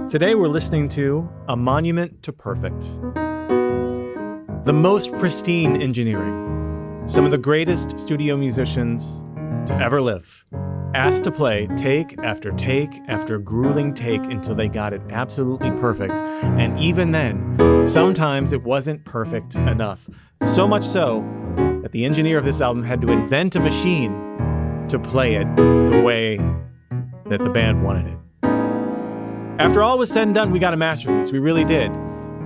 Today we're listening to A Monument to Perfect. The most pristine engineering. Some of the greatest studio musicians to ever live. Asked to play take after take after grueling take until they got it absolutely perfect. And even then, sometimes it wasn't perfect enough. So much so that the engineer of this album had to invent a machine to play it the way that the band wanted it. After all was said and done, we got a masterpiece. We really did.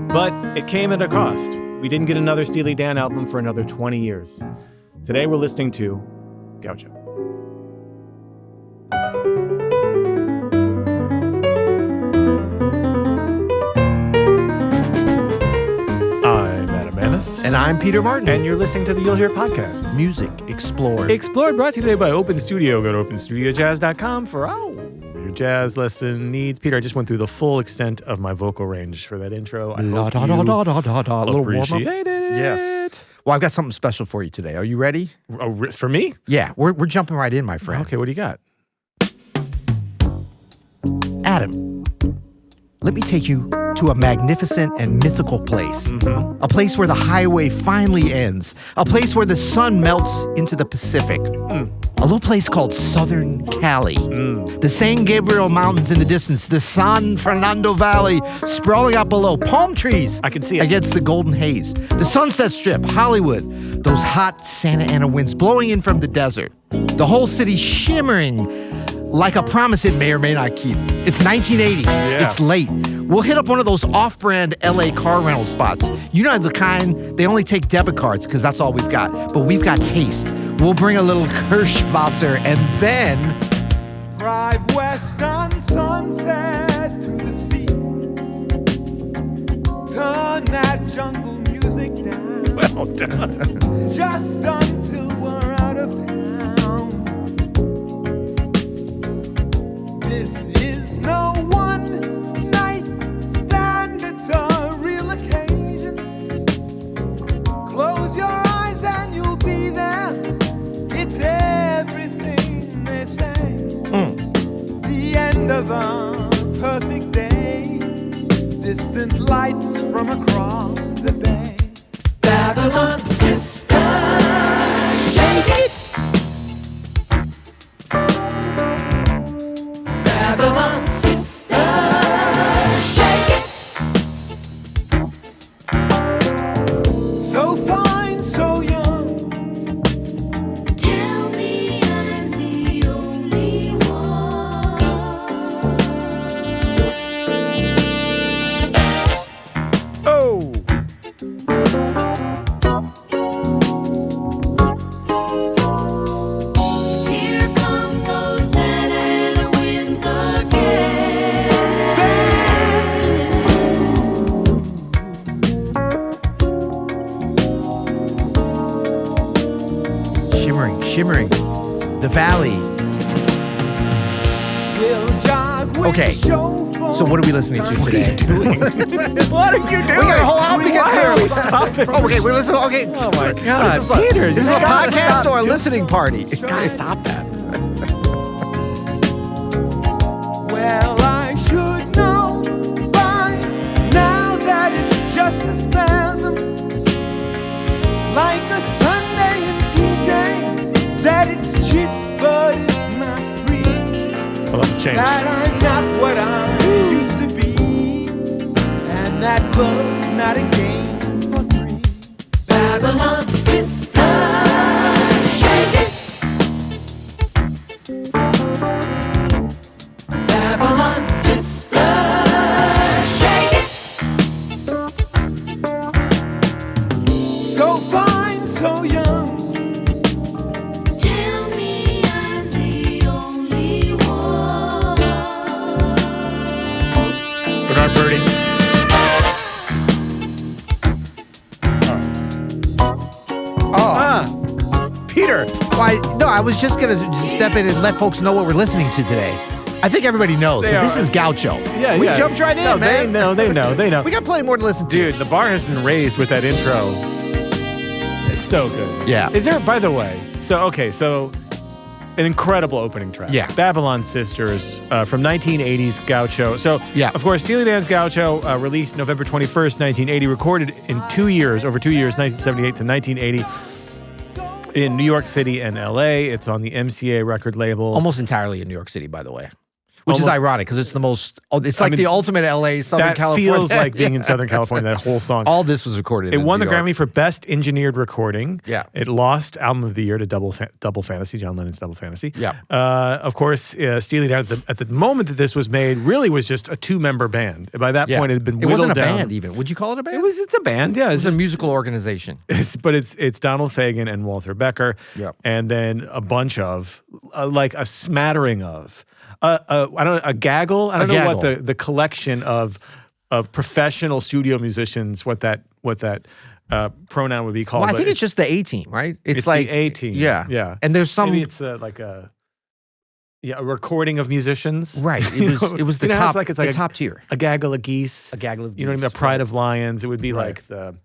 But it came at a cost. We didn't get another Steely Dan album for another 20 years. Today we're listening to Gaucho. I'm Adam Manis. And I'm Peter Martin. And you're listening to the You'll Hear podcast. Music Explored. Explored, brought to you today by Open Studio. Go to openstudiojazz.com for your jazz lesson needs. Peter, I just went through the full extent of my vocal range for that intro. I hope you appreciate it. Yes. Well, I've got something special for you today. Are you ready? Oh, for me? Yeah, we're jumping right in, my friend. Okay, what do you got? Adam, let me take you to a magnificent and mythical place. Mm-hmm. A place where the highway finally ends. A place where the sun melts into the Pacific. A little place called Southern Cali. The San Gabriel Mountains in the distance. The San Fernando Valley sprawling out below. Palm trees. I can see it. Against the golden haze. The Sunset Strip, Hollywood. Those hot Santa Ana winds blowing in from the desert. The whole city shimmering like a promise it may or may not keep. It's 1980. Yeah. It's late. We'll hit up one of those off-brand LA car rental spots. You know the kind, they only take debit cards because that's all we've got. But we've got taste. We'll bring a little Kirschwasser and then drive west on Sunset to the sea. Turn that jungle music down. Well done. Just until we're out of town. This is no one night stand, it's a real occasion. Close your eyes and you'll be there. It's everything they say. The end of a perfect day. Distant lights from across the bay. Babylon sister, shake it. Babylon sister, shake it. So fine, so young. Tell me I'm the only one. Oh! Here come those Santa Ana winds again. shimmering. The valley. We'll jog with Okay, the show so what are we listening to today? What are you doing? We got a whole album to get Why are we through. stopping? Oh, okay, we're listening. Okay. Oh my What God, is this like? Peter! Is this you a gotta podcast stop or a doing- listening party? Guys, stop that. Well, I should know by now that it's just a spasm, like a Sunday in TJ, that it's cheap but it's not free, Well, let's change. that I'm not what I used to be, and that love's not a game for three. Babylon sister, shake it. Babylon sister, shake it. So fine, so young. Tell me I'm the only one. Bernard Purdie. Peter. Why? No, I was just going to step in and let folks know what we're listening to today. I think everybody knows, but this is Gaucho. Yeah, we jumped right in, no, man. They know. We got plenty more to listen to. Dude, the bar has been raised with that intro. It's so good. Yeah. Is there, by the way, so an incredible opening track. Yeah. Babylon Sisters from 1980's Gaucho. So, Yeah. of course, Steely Dan's Gaucho released November 21st, 1980, recorded in 2 years, over 2 years, 1978 to 1980. In New York City and LA. It's on the MCA record label. Almost entirely in New York City, by the way. Which is Almost- ironic because it's the most, it's like the ultimate LA, Southern that California. feels like being in Southern California, that whole song. All this was recorded It in won New the York. Grammy for Best Engineered Recording. Yeah. It lost Album of the Year to Double Fantasy, John Lennon's Double Fantasy. Yeah. Of course, Steely Dan, at the moment that this was made, really was just a two-member band. By that point, it had been It whittled wasn't a down. band even. Would you call it a band? It's a band, yeah. It's a musical organization. But it's Donald Fagen and Walter Becker. Yep. And then a bunch of, like a smattering of, a gaggle. I don't know what the collection of professional studio musicians, what that pronoun would be called. Well, I think it's just the A team, right? It's like the A team. Yeah, yeah. And there's some. Maybe it's a recording of musicians. Right. It was the top. It's like top tier. A gaggle of geese. A gaggle of geese. You know what I mean? A pride of lions. It would be like the.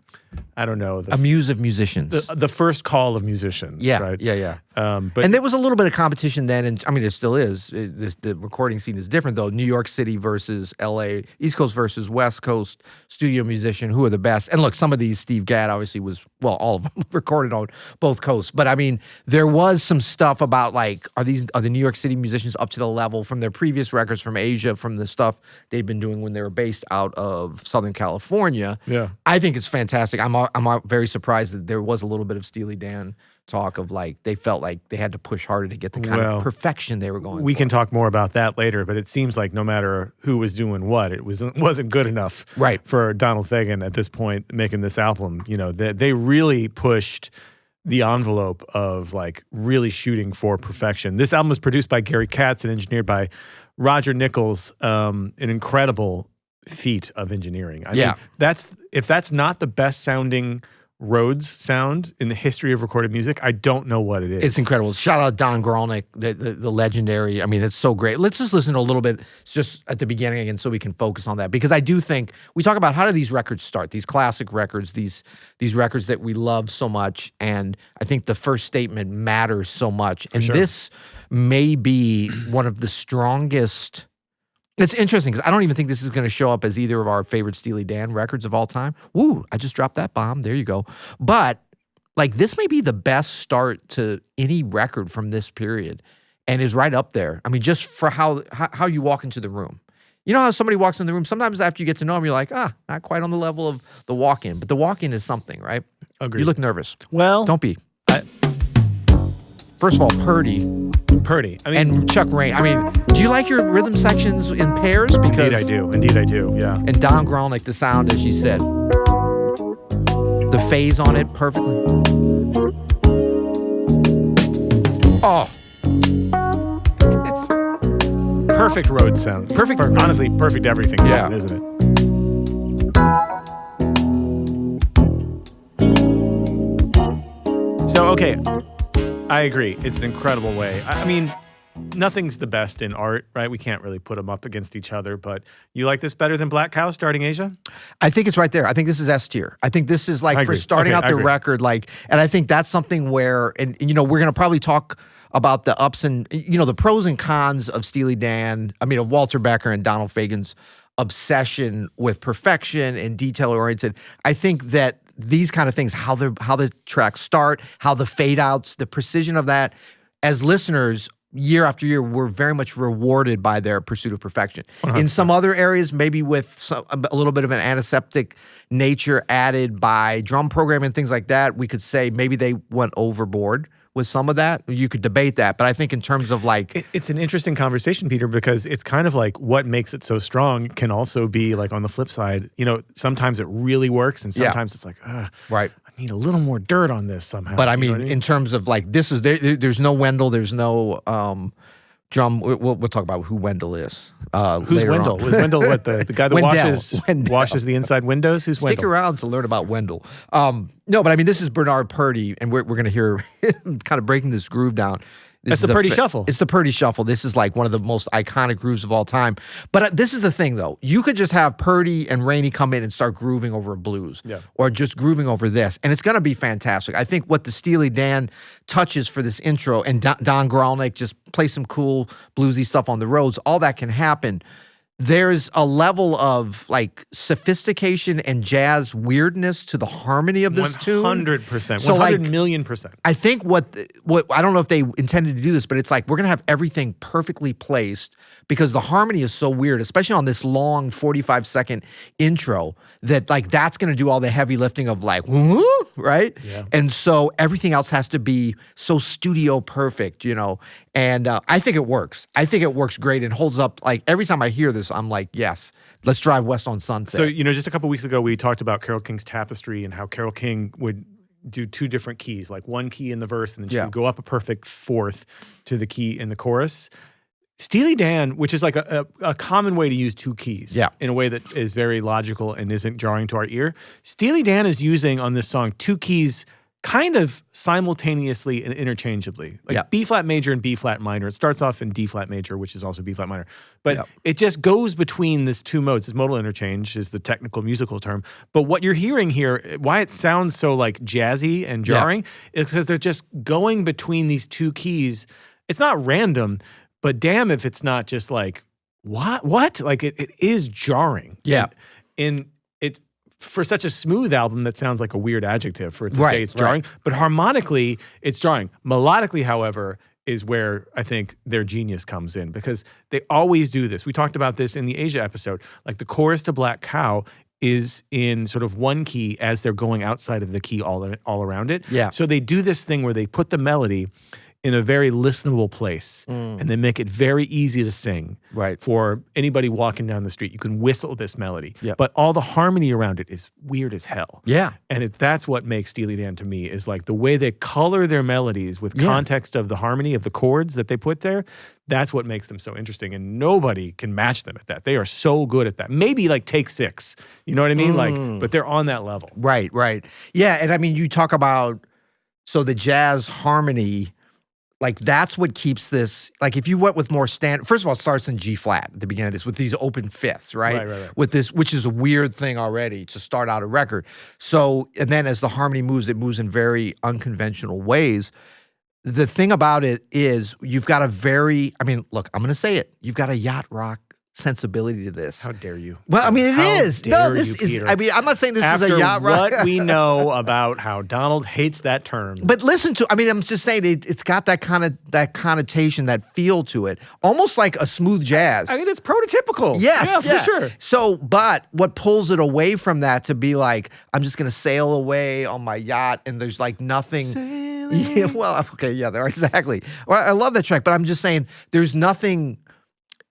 I don't know. A muse of musicians. The first call of musicians. Yeah, right? yeah. But and there was a little bit of competition then, and I mean, there still is. The recording scene is different, though. New York City versus L.A., East Coast versus West Coast studio musician. Who are the best? And look, some of these, Steve Gadd obviously was, well, all of them recorded on both coasts. But I mean, there was some stuff about like, are the New York City musicians up to the level from their previous records from Asia, from the stuff they've been doing when they were based out of Southern California? Yeah, I think it's fantastic. I'm very surprised that there was a little bit of Steely Dan talk of like they felt like they had to push harder to get the kind of perfection they were going we for. can talk more about that later, but it seems like no matter who was doing what, it wasn't good enough for Donald Fagen at this point making this album. You know, they really pushed the envelope of like really shooting for perfection. This album was produced by Gary Katz and engineered by Roger Nichols, an incredible feat of engineering. I mean, if that's not the best sounding Rhodes sound in the history of recorded music, I don't know what it is. It's incredible. Shout out Don Grolnick, the legendary. I mean, it's so great. Let's just listen to a little bit just at the beginning again so we can focus on that. Because I do think we talk about how do these records start, these classic records, these records that we love so much. And I think the first statement matters so much. And this may be one of the strongest. It's interesting because I don't even think this is going to show up as either of our favorite Steely Dan records of all time. Woo, I just dropped that bomb. There you go. But like this may be the best start to any record from this period and is right up there. I mean, just for how you walk into the room. You know how somebody walks in the room, sometimes after you get to know them, you're like, not quite on the level of the walk-in. But the walk-in is something, right? Agreed. You look nervous. Well, don't be. First of all, Purdie. I mean, and Chuck Rainey. I mean, do you like your rhythm sections in pairs? Because Indeed I do. Yeah. And Don Grolnick, the sound, as she said, the phase on it perfectly. Oh, it's perfect Rhodes sound. Perfect. Honestly, perfect everything sound, isn't it? So okay. I agree. It's an incredible way. I mean, nothing's the best in art, right? We can't really put them up against each other, but you like this better than Black Cow starting Asia? I think it's right there. I think this is S tier. I think this is like for starting out the record, like, and I think that's something where, and you know, we're going to probably talk about the ups and, you know, the pros and cons of Steely Dan, I mean, of Walter Becker and Donald Fagen's obsession with perfection and detail-oriented. I think that these kind of things, how the tracks start, how the fade outs, the precision of that, as listeners, year after year, we're very much rewarded by their pursuit of perfection. 100%. In some other areas, maybe with a little bit of an antiseptic nature added by drum programming and things like that, we could say maybe they went overboard with some of that. You could debate that, but I think in terms of like... It's an interesting conversation, Peter, because it's kind of like what makes it so strong can also be like on the flip side, you know, sometimes it really works and sometimes it's like, right. I need a little more dirt on this somehow. But I mean, in terms of like, this is, there's no Wendell, there's no drum. We'll talk about who Wendell is. Who's Wendell? Was Wendell what, the guy that washes the inside windows? Who's Wendell? Stick around to learn about Wendell. No, but I mean, this is Bernard Purdie, and we're going to hear kind of breaking this groove down. That's the Purdie Shuffle. It's the Purdie Shuffle. This is like one of the most iconic grooves of all time. But this is the thing, though. You could just have Purdie and Rainey come in and start grooving over a blues, or just grooving over this, and it's going to be fantastic. I think what the Steely Dan touches for this intro, and Don Grolnick just play some cool bluesy stuff on the Rhodes, all that can happen. There's a level of like sophistication and jazz weirdness to the harmony of this tune. 100%. So 100,000,000%. I think what I don't know if they intended to do this, but it's like we're gonna have everything perfectly placed because the harmony is so weird, especially on this long 45-second intro, that like that's gonna do all the heavy lifting of like, right? Yeah. And so everything else has to be so studio perfect, you know. And I think it works. I think it works great and holds up. Like every time I hear this, I'm like, yes, let's drive west on Sunset. So, you know, just a couple weeks ago, we talked about Carole King's Tapestry and how Carole King would do two different keys, like one key in the verse, and then she would go up a perfect fourth to the key in the chorus. Steely Dan, which is like a common way to use two keys in a way that is very logical and isn't jarring to our ear. Steely Dan is using on this song two keys kind of simultaneously and interchangeably, like B flat major and B flat minor. It starts off in D flat major, which is also B flat minor, but it just goes between these two modes. It's modal interchange is the technical musical term. But what you're hearing here, why it sounds so like jazzy and jarring, is because they're just going between these two keys. It's not random, but damn if it's not just like, what? Like it is jarring. Yeah. And it's, for such a smooth album, that sounds like a weird adjective for it to say it's jarring. But harmonically, it's jarring. Melodically, however, is where I think their genius comes in because they always do this. We talked about this in the Asia episode. Like the chorus to Black Cow is in sort of one key as they're going outside of the key all around it. Yeah. So they do this thing where they put the melody in a very listenable place and they make it very easy to sing for anybody walking down the street. You can whistle this melody, but all the harmony around it is weird as hell. Yeah. And that's what makes Steely Dan to me is like the way they color their melodies with context of the harmony of the chords that they put there. That's what makes them so interesting. And nobody can match them at that. They are so good at that. Maybe like Take Six, you know what I mean? Like, but they're on that level. Right. Yeah. And I mean, you talk about, so the jazz harmony, like that's what keeps this, like if you went with more first of all, it starts in G flat at the beginning of this with these open fifths, right? Right. With this, which is a weird thing already to start out a record. So, and then as the harmony moves, it moves in very unconventional ways. The thing about it is you've got look, I'm going to say it. You've got a yacht rock sensibility to this. How dare you? Well, I mean, it is. No, this is, Peter. I mean, I'm not saying this is a yacht rock. What we know about how Donald hates that term. But listen to, I mean, I'm just saying it's got that connotation, that feel to it. Almost like a smooth jazz. I mean, it's prototypical. Yes, for sure. So, but what pulls it away from that to be like, I'm just going to sail away on my yacht and there's like nothing. Sailing. Yeah, well, okay, yeah, there, exactly. Well, I love that track, but I'm just saying there's nothing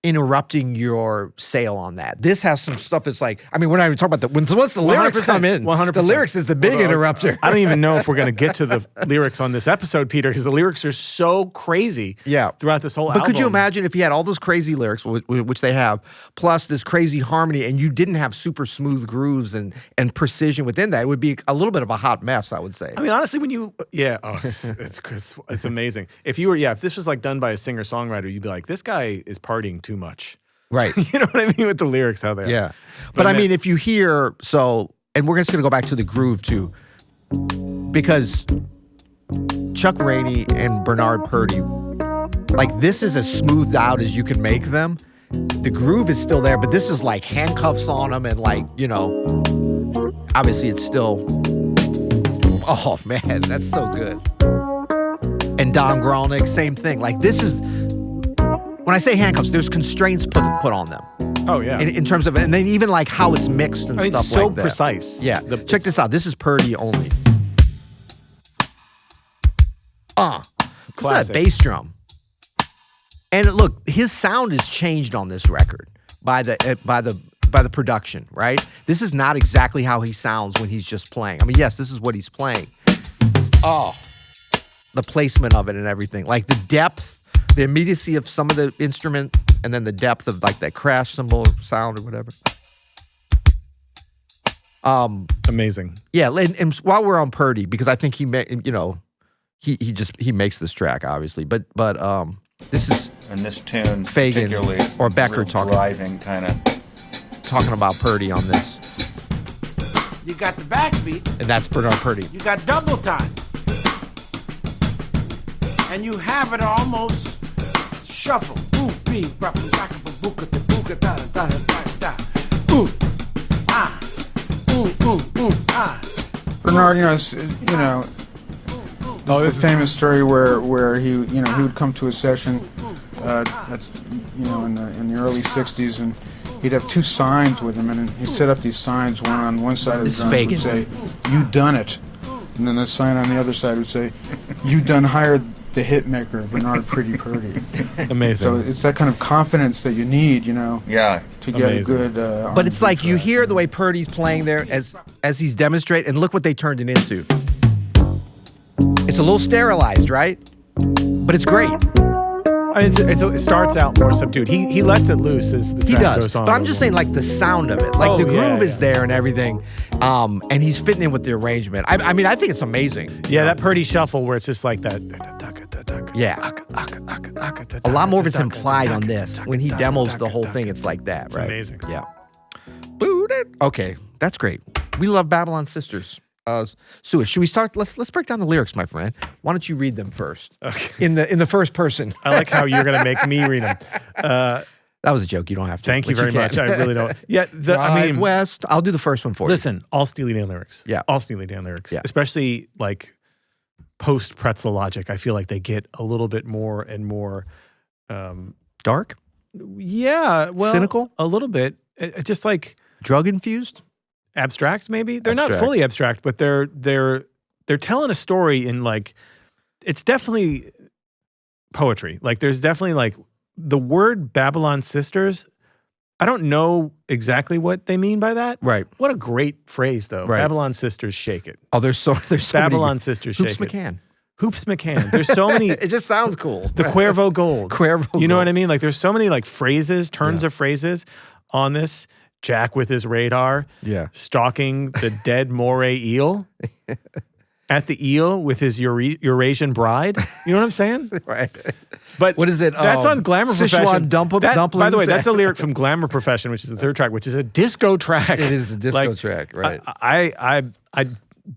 interrupting your sail on that. This has some stuff that's like, I mean, we're not even talking about once the lyrics come in, 100%. The lyrics is the big interrupter. I don't even know if we're going to get to the lyrics on this episode, Peter, because the lyrics are so crazy throughout this whole album. But could you imagine if you had all those crazy lyrics, which they have, plus this crazy harmony, and you didn't have super smooth grooves and precision within that? It would be a little bit of a hot mess, I would say. I mean, honestly, when it's amazing. If this was like done by a singer-songwriter, you'd be like, this guy is partying too much. Right. You know what I mean with the lyrics, how they are. Yeah. But I mean, if you hear, and we're just going to go back to the groove too, because Chuck Rainey and Bernard Purdie, like this is as smoothed out as you can make them. The groove is still there, but this is like handcuffs on them and like, you know, obviously it's still, oh man, that's so good. And Don Grolnick, same thing. Like this is, when I say handcuffs, there's constraints put on them. Oh, yeah. In terms of, and then even like how it's mixed and stuff so like that. Precise. Yeah. Check this out. This is Purdie only. Listen to that bass drum. And look, his sound is changed on this record by the production, right? This is not exactly how he sounds when he's just playing. I mean, yes, this is what he's playing. Oh, the placement of it and everything. Like the depth, the immediacy of some of the instrument, and then the depth of like that crash cymbal sound or whatever. Amazing. Yeah, and while we're on Purdie, because I think he he makes this track obviously, but this is And this tune, Fagen particularly, is or Becker real talking kind of. talking about Purdie on this, You got the backbeat. and that's Bernard Purdie. You got double time. And you have it almost shuffle. Ooh, bee, bop, baka, booka, da, booka, da, da, da, da, da. Ooh, ah, ah. Bernard, this is a famous story where he would come to a session, in the early '60s, and he'd have two signs with him, and he'd set up these signs. One on one side of the drum would say, "You done it," and then the sign on the other side would say, "You done hired the hit maker, Bernard Purdie." Amazing. So it's that kind of confidence that you need, Yeah. to get Amazing. a good. But it's like you track. hear the way Purdie's playing there as he's demonstrating, and look what they turned it into. It's a little sterilized, right? But it's great. It starts out more subdued. He lets it loose as the He track does. goes on. But I'm just saying, like, the sound of it. Like, Oh, the groove yeah, is yeah. there and everything. And he's fitting in with the arrangement. I mean, I think it's amazing. Yeah, that Purdie shuffle where it's just like that. Yeah. A lot more of it's implied on this. When he demos the whole thing, it's like that, right? amazing. Yeah. Okay, that's great. We love Babylon Sisters. Sue, should we start? Let's break down the lyrics, my friend. Why don't you read them first? Okay. In the first person. I like how you're going to make me read them. That was a joke. You don't have to. Thank you but very can. much. I really don't. Yeah, Drive west. I'll do the first one for you. listen, all Steely Dan lyrics. Yeah. All Steely Dan lyrics. Yeah. Especially like post Pretzel Logic. I feel like they get a little bit more and more. Dark, Yeah. Well, cynical, a little bit. Just like drug infused. abstract, maybe. They're not Abstract. fully abstract, but they're telling a story in like. It's definitely poetry. Like there's definitely like the word Babylon Sisters. I don't know exactly what they mean by that. Right. What a great phrase, though. Right. Babylon Sisters, shake it. Oh, there's so Babylon many. Sisters, Hoops shake it. McCann. Hoops McCann. There's so many. It just sounds cool. The Cuervo Gold. Cuervo You know Gold. what I mean? Like there's so many like phrases, turns Yeah. of phrases on this. Jack with his radar. Yeah. Stalking the dead moray eel. At the eel with his Eurasian bride. You know what I'm saying? Right. But What is it? That's on Glamour Sichuan Profession. dumplings? By the way, that's a lyric from Glamour Profession, which is the third track, which is a disco track. It is the disco track, right? I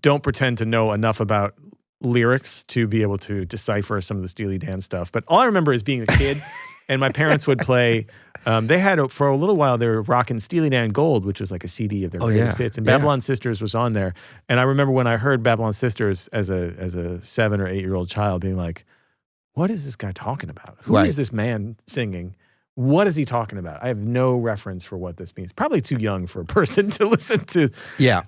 don't pretend to know enough about lyrics to be able to decipher some of the Steely Dan stuff. But all I remember is being a kid, and my parents would play. They had for a little while they were rocking Steely Dan Gold, which was like a CD of their greatest hits, and Babylon Sisters was on there. And I remember when I heard Babylon Sisters as a 7 or 8 year old child, being like, "What is this guy talking about? Who is this man singing? What is he talking about? I have no reference for what this means. Probably too young for a person to listen to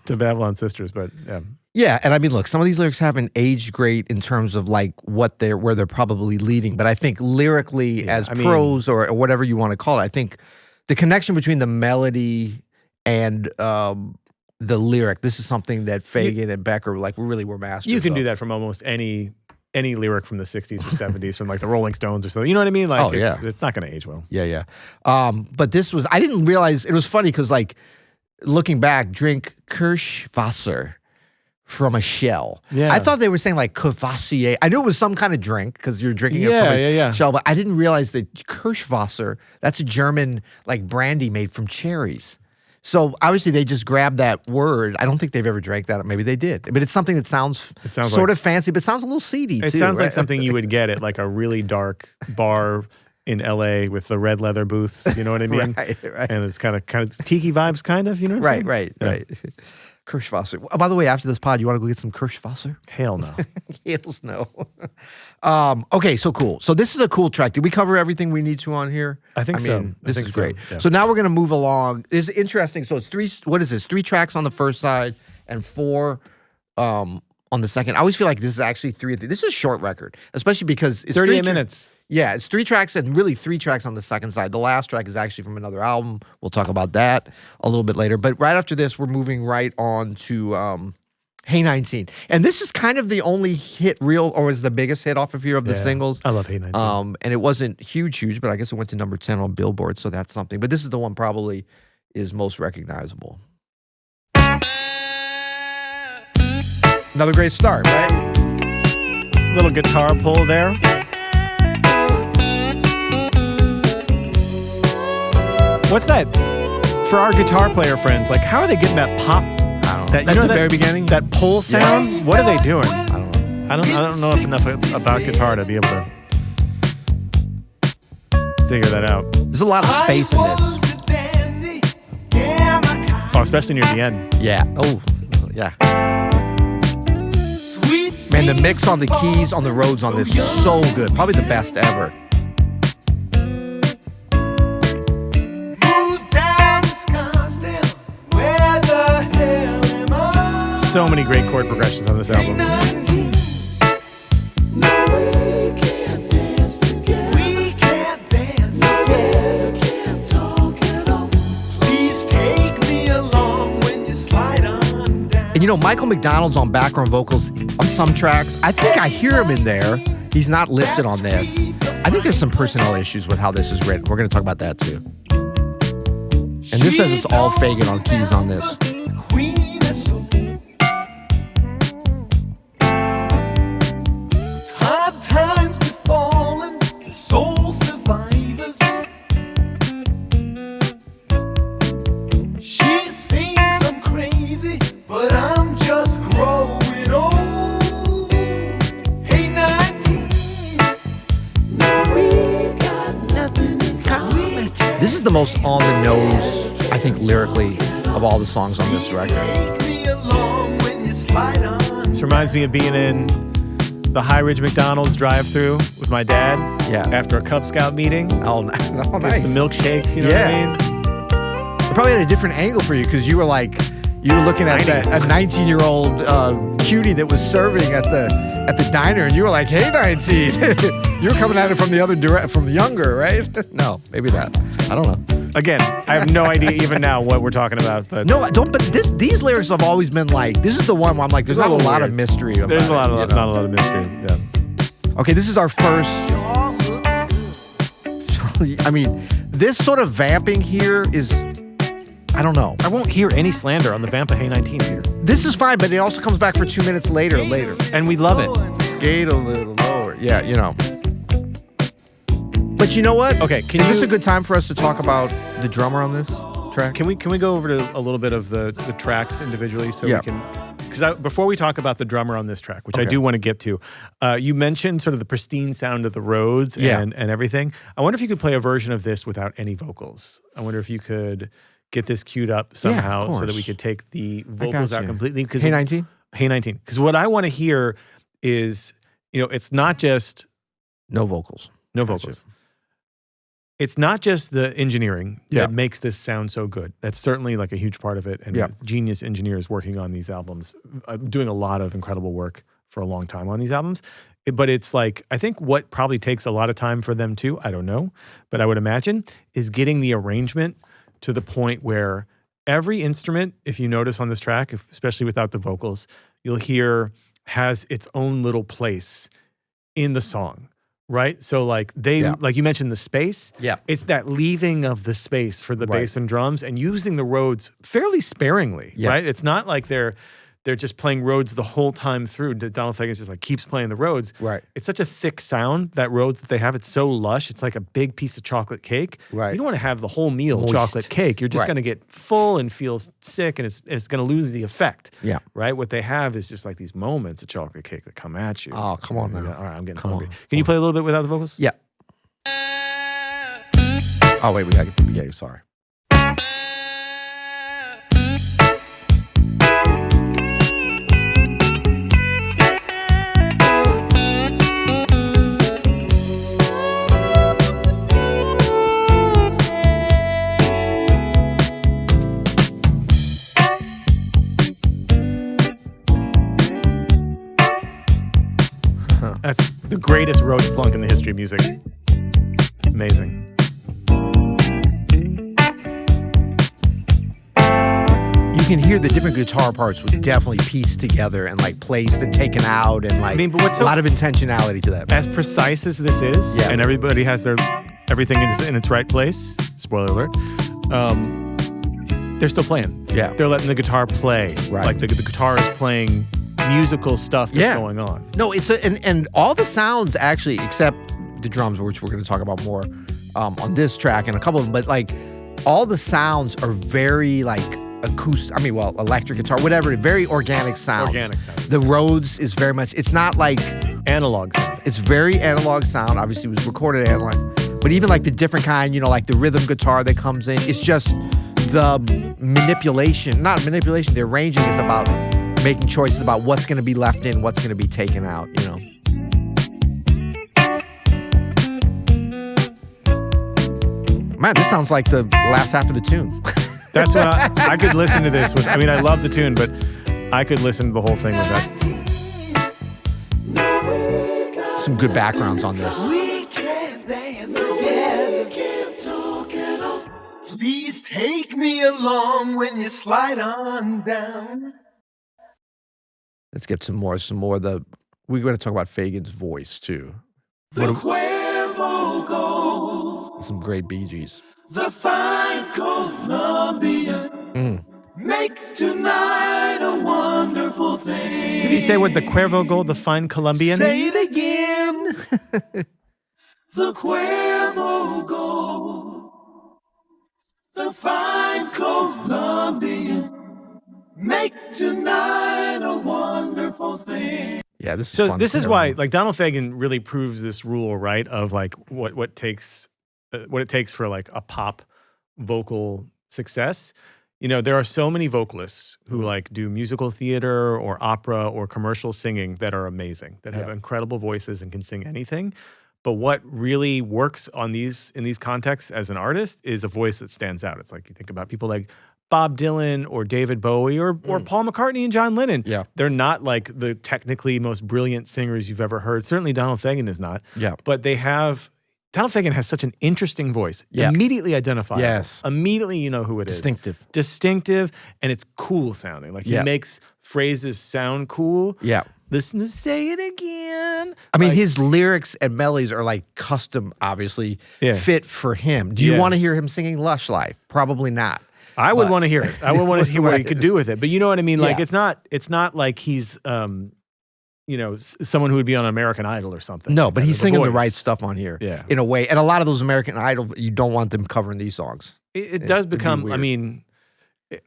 Babylon Sisters, but yeah." Yeah, and I mean, look, some of these lyrics haven't aged great in terms of like where they're probably leading, but I think lyrically, prose or whatever you want to call it, I think the connection between the melody and the lyric, this is something that Fagen and Becker really were masters. You can do of. that from almost any lyric from the 60s or 70s, from like the Rolling Stones or something. You know what I mean? Like, it's not going to age well. Yeah. But this was, I didn't realize, it was funny because like looking back, drink Kirschwasser from a shell. Yeah. I thought they were saying like Courvoisier. I knew it was some kind of drink because you're drinking it from a shell, but I didn't realize that Kirschwasser, that's a German like brandy made from cherries. So obviously they just grabbed that word. I don't think they've ever drank that. Maybe they did. But it's something that sounds sort of fancy, but sounds a little seedy too. It sounds right? like something you would get at like a really dark bar in LA with the red leather booths. You know what I mean? Right. And it's kind of tiki vibes, kind of. You know what I'm saying? Right. Kirschwasser. By the way, after this pod, you want to go get some Kirschwasser? Hell no. Hells no. Okay, so cool. So this is a cool track. Did we cover everything we need to on here? I think so. This is great. Yeah. So now we're going to move along. This is interesting. So it's 3 tracks on the first side and 4 on the second. I always feel like this is actually 3. This is a short record, especially because it's 38 minutes. Yeah, it's 3 tracks and really 3 tracks on the second side. The last track is actually from another album. We'll talk about that a little bit later. But right after this, we're moving right on to Hey 19. And this is kind of the only hit is the biggest hit off of here of the singles. I love Hey 19. And it wasn't huge, but I guess it went to number 10 on Billboard, so that's something. But this is the one probably is most recognizable. Another great start, right? little guitar pull there. What's that? For our guitar player friends, like, how are they getting that pop? I don't know. That, At the very beginning? That pull sound? Yeah. What are they doing? I don't know. I don't know enough about guitar to be able to figure that out. There's a lot of space in this. Oh, especially near the end. Yeah. Oh, yeah. Man, the mix on the keys on the Rhodes on this is so good. Probably the best ever. So many great chord progressions on this album. And you know, Michael McDonald's on background vocals on some tracks. I think I hear him in there. He's not listed on this. I think there's some personnel issues with how this is written. We're going to talk about that too. And this says it's all Fagen on keys on this. This is the most on the nose, I think, lyrically, of all the songs on this record. This reminds me of being in the High Ridge McDonald's drive-thru with my dad. Yeah. After a Cub Scout meeting. Oh, nice. Some milkshakes, you know what I mean? It probably had a different angle for you because you were looking at a 19-year-old cutie that was serving at the diner, and you were like, "Hey, 19." You were coming at it from the other from younger, right? No, maybe not. I don't know. Again, I have no idea even now what we're talking about. But no, I don't. But these lyrics have always been like, this is the one where I'm like, there's not a lot of mystery about it. There's not a lot of mystery. Yeah. Okay, this is our first. I mean, this sort of vamping here is, I don't know. I won't hear any slander on the Vampa Hey 19 here. This is fine, but it also comes back for 2 minutes later. And we love it. Skate a little lower. Yeah, you know. But you know what? Okay, is this a good time for us to talk about the drummer on this track? Can we go over to a little bit of the tracks individually so we can? Because before we talk about the drummer on this track, which I do want to get to, you mentioned sort of the pristine sound of the Rhodes and everything. I wonder if you could play a version of this without any vocals. I wonder if you could get this queued up somehow so that we could take the vocals out completely. Hey 19? Hey 19. Because what I want to hear is, it's not just... No vocals. No vocals. It's not just the engineering that makes this sound so good. That's certainly like a huge part of it. And genius engineers working on these albums, doing a lot of incredible work for a long time on these albums. But it's like, I think what probably takes a lot of time for them too, I don't know, but I would imagine, is getting the arrangement to the point where every instrument, if you notice on this track, especially without the vocals, you'll hear has its own little place in the song. Right? So like like you mentioned the space. Yeah. It's that leaving of the space for the bass and drums and using the Rhodes fairly sparingly, right? It's not like they're just playing Rhodes the whole time through. Donald Fagen just like keeps playing the Rhodes. Right. It's such a thick sound, that Rhodes that they have. It's so lush. It's like a big piece of chocolate cake. Right. You don't want to have the whole meal chocolate cake. You're just going to get full and feel sick, and it's going to lose the effect. Yeah. Right? What they have is just like these moments of chocolate cake that come at you. Oh, come on now. All right, I'm getting hungry. Can you play a little bit without the vocals? Yeah. Oh, wait, we got to get to the beginning. Sorry. That's the greatest Rhodes plunk in the history of music. Amazing. You can hear the different guitar parts was definitely pieced together and like placed and taken out and like but what's a lot of intentionality to that. As precise as this is, and everybody has everything in its right place, spoiler alert, they're still playing. Yeah. They're letting the guitar play. Right. Like the guitar is playing musical stuff that's going on. No, and all the sounds actually, except the drums, which we're going to talk about more on this track and a couple of them, but like all the sounds are very like acoustic. I mean, well, electric guitar, whatever, very organic sounds. The Rhodes is very much. It's not like analog sound. It's very analog sound. Obviously, it was recorded analog, but even like the different kind, like the rhythm guitar that comes in, it's just the manipulation. Not manipulation. The arranging is about making choices about what's going to be left in, what's going to be taken out. Man, this sounds like the last half of the tune. That's what I could listen to this with. I mean, I love the tune, but I could listen to the whole thing with that. Some good backgrounds on this. We can't dance together. Please take me along when you slide on down. Let's get some more. We're going to talk about Fagen's voice too. The Cuervo Gold. Some great Bee Gees. The fine Colombian. Make tonight a wonderful thing. Did he say what the Cuervo Gold, the fine Colombian? Say it again. The Cuervo Gold. The fine Colombian. Make tonight a wonderful thing. Yeah, this is so. Fun This is Cuervo. why, like, Donald Fagen really proves this rule, right? Of like what it takes for like a pop vocal success. There are so many vocalists who like do musical theater or opera or commercial singing that are amazing, that have incredible voices and can sing anything. But what really works in these contexts as an artist is a voice that stands out. It's like you think about people like Bob Dylan or David Bowie or Paul McCartney and John Lennon. Yeah. They're not like the technically most brilliant singers you've ever heard. Certainly Donald Fagen is not. Yeah. But Donald Fagen has such an interesting voice. Yeah. Immediately identifiable. Yes. Immediately you know who it is. Distinctive, and it's cool sounding. Like he makes phrases sound cool. Yeah. Listen to Say It Again. I mean, his lyrics and melodies are like custom, obviously, fit for him. Do you want to hear him singing Lush Life? Probably not. I would want to hear it. I would want to hear what he could do with it. But you know what I mean? Like it's not like he's someone who would be on American Idol or something. No, but he's singing the right stuff on here. Yeah. In a way. And a lot of those American Idol, you don't want them covering these songs. It does become, I mean,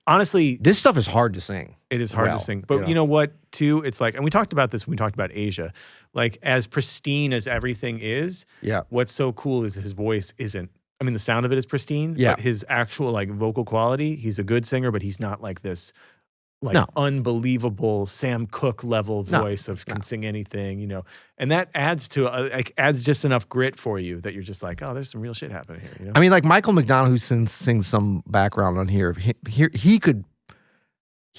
honestly, this stuff is hard to sing. It is hard to sing. But you know what, too? It's like, and we talked about this when we talked about Asia, like as pristine as everything is, what's so cool is his voice isn't. I mean, the sound of it is pristine, but his actual like vocal quality, he's a good singer, but he's not like this unbelievable Sam Cooke level voice can sing anything, and that adds adds just enough grit for you that you're just like, oh, there's some real shit happening here. I mean, like Michael McDonald, who sings some background on here, he could.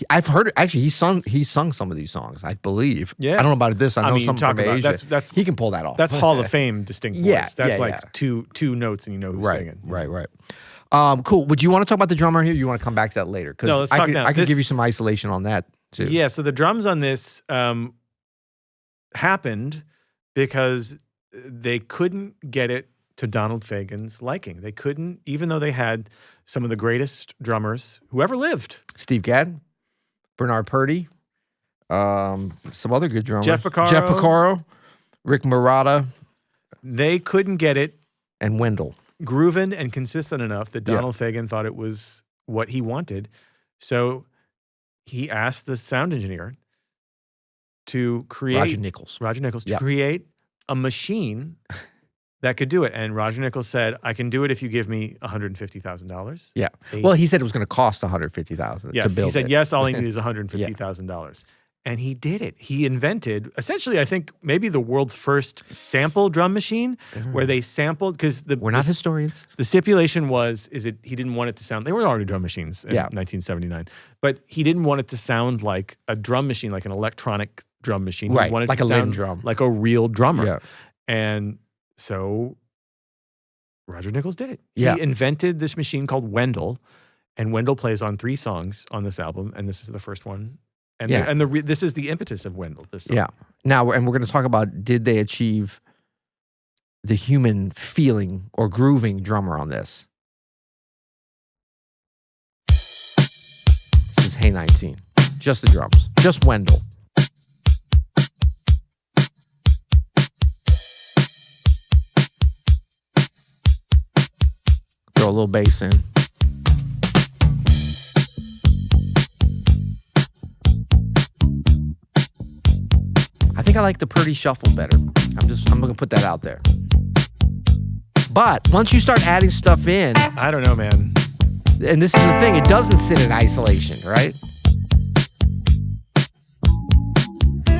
I've heard actually he sung some of these songs, I believe. Yeah, I don't know about this. I know some from Asia. That's he can pull that off. That's Hall of Fame distinct voice. That's like two notes and you know who's singing. Right. Cool. Would you want to talk about the drummer here? Or you want to come back to that later? No, let's talk now. I could give you some isolation on that too. Yeah. So the drums on this happened because they couldn't get it to Donald Fagen's liking. They couldn't, even though they had some of the greatest drummers who ever lived. Steve Gadd, Bernard Purdie, some other good drummers. Jeff Porcaro, Rick Marotta. They couldn't get it. And Wendell. Grooving and consistent enough that Donald Fagen thought it was what he wanted. So he asked the sound engineer to create Roger Nichols to create a machine that could do it. And Roger Nichols said, I can do it if you give me $150,000. Yeah. Well, he said it was going to cost $150,000 yes, to build it. He said, yes, all I need is $150,000. And he did it. He invented, essentially, I think, maybe the world's first sample drum machine where they sampled, because we're not historians. The stipulation he didn't want it to sound, they were already drum machines in 1979, but he didn't want it to sound like a drum machine, like an electronic drum machine. Right, he wanted like it to a sound Lynn drum. like a real drummer. Yeah. And so Roger Nichols did it. Yeah. He invented this machine called Wendell, and Wendell plays on 3 songs on this album, and this is the first one. And this is the impetus of Wendell, this song. Yeah. Now, and we're going to talk about, did they achieve the human feeling or grooving drummer on this? This is Hey 19. Just the drums. Just Wendell. throw a little bass in. I think I like the Purdie shuffle better. I'm gonna put that out there. But once you start adding stuff in, I don't know, man. and this is the thing, it doesn't sit in isolation, right?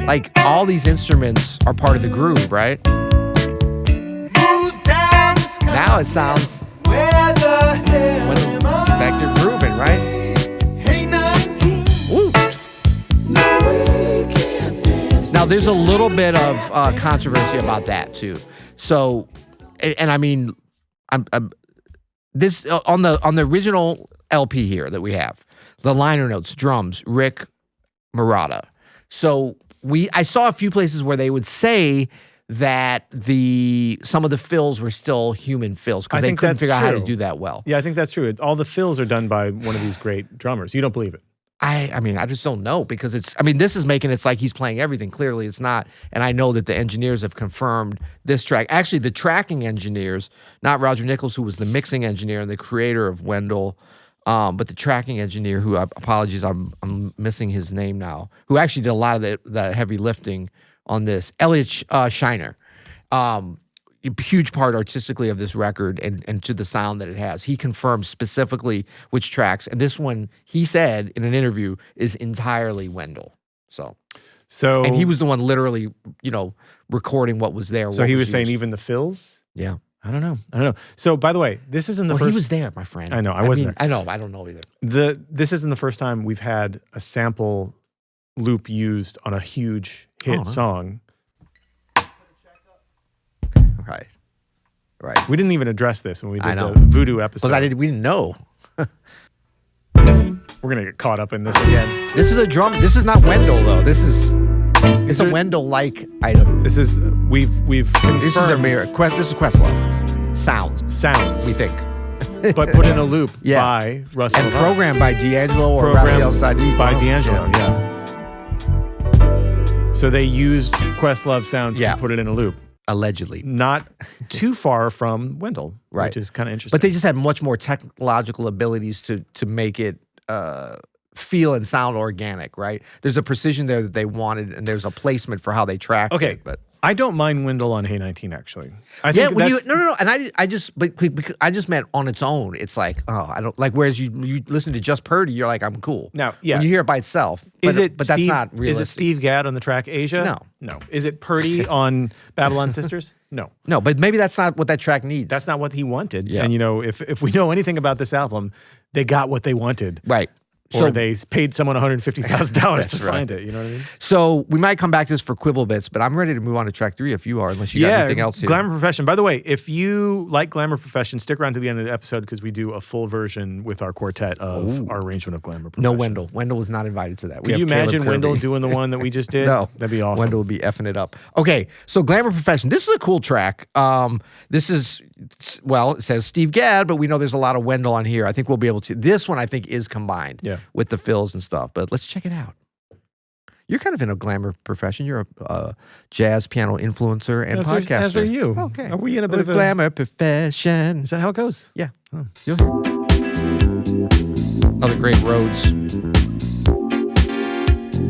Like all these instruments are part of the groove, right? Now it sounds when Becker grooving, right? Ooh. Now there's a little bit of controversy about that too. So, and I mean, I'm this on the original LP here that we have, the liner notes, drums, Rick Marotta. So I saw a few places where they would say that some of the fills were still human fills because they couldn't figure out how to do that well. Yeah, I think that's true. All the fills are done by one of these great drummers. You don't believe it? I mean, I just don't know because this is making it like he's playing everything. Clearly it's not. And I know that the engineers have confirmed this track. Actually, the tracking engineers, not Roger Nichols, who was the mixing engineer and the creator of Wendell, but the tracking engineer, who, apologies, I'm missing his name now, who actually did a lot of the heavy lifting on this, Elliot Shiner. A huge part artistically of this record and to the sound that it has. He confirmed specifically which tracks, and this one, he said in an interview, is entirely Wendell. So and he was the one literally, recording what was there. So he was saying even the fills? Yeah. I don't know. So, by the way, this isn't the first... he was there, my friend. I know, I wasn't there. I know, I don't know either. This isn't the first time we've had a sample loop used on a huge hit song. Right. We didn't even address this when we did the Voodoo episode. Because we didn't know. We're gonna get caught up in this again. This is a drum. This is not Wendell though. It's a Wendell-like item. This is we've confirmed. This is a mirror. This is Questlove. Sounds. We think. But put in a loop by Russell and programmed by D'Angelo or Raphael Saadiq. By D'Angelo, yeah. So they used Questlove sounds to put it in a loop. Allegedly. Not too far from Wendell, which is kind of interesting. But they just had much more technological abilities to make it feel and sound organic, right? There's a precision there that they wanted, and there's a placement for how they tracked it. But I don't mind Wendell on Hey 19, actually. I think no. And I just meant on its own. It's like, I don't like. Whereas you listen to just Purdie, you're like, I'm cool. Now, when you hear it by itself, but that's not realistic. Is it Steve Gadd on the track Asia? No. Is it Purdie on Babylon Sisters? No. But maybe that's not what that track needs. That's not what he wanted. Yeah. And if we know anything about this album, they got what they wanted. Right. Or they paid someone $150,000 to find it. You know what I mean? So we might come back to this for quibble bits, but I'm ready to move on to track 3 if you are, unless you got anything else here. Glamour Profession. By the way, if you like Glamour Profession, stick around to the end of the episode because we do a full version with our quartet of our arrangement of Glamour Profession. No Wendell. Wendell was not invited to that. Could you imagine Wendell doing the one that we just did? No. That'd be awesome. Wendell would be effing it up. Okay, so Glamour Profession. This is a cool track. This is, it says Steve Gadd, but we know there's a lot of Wendell on here. I think we'll be able to. This one, I think, is combined with the fills and stuff. But let's check it out. You're kind of in a Glamour Profession. You're a jazz piano influunger and podcaster. As are you. Okay. Are we in a bit of a Glamour Profession? Is that how it goes? Yeah. Oh. Another great Rhodes.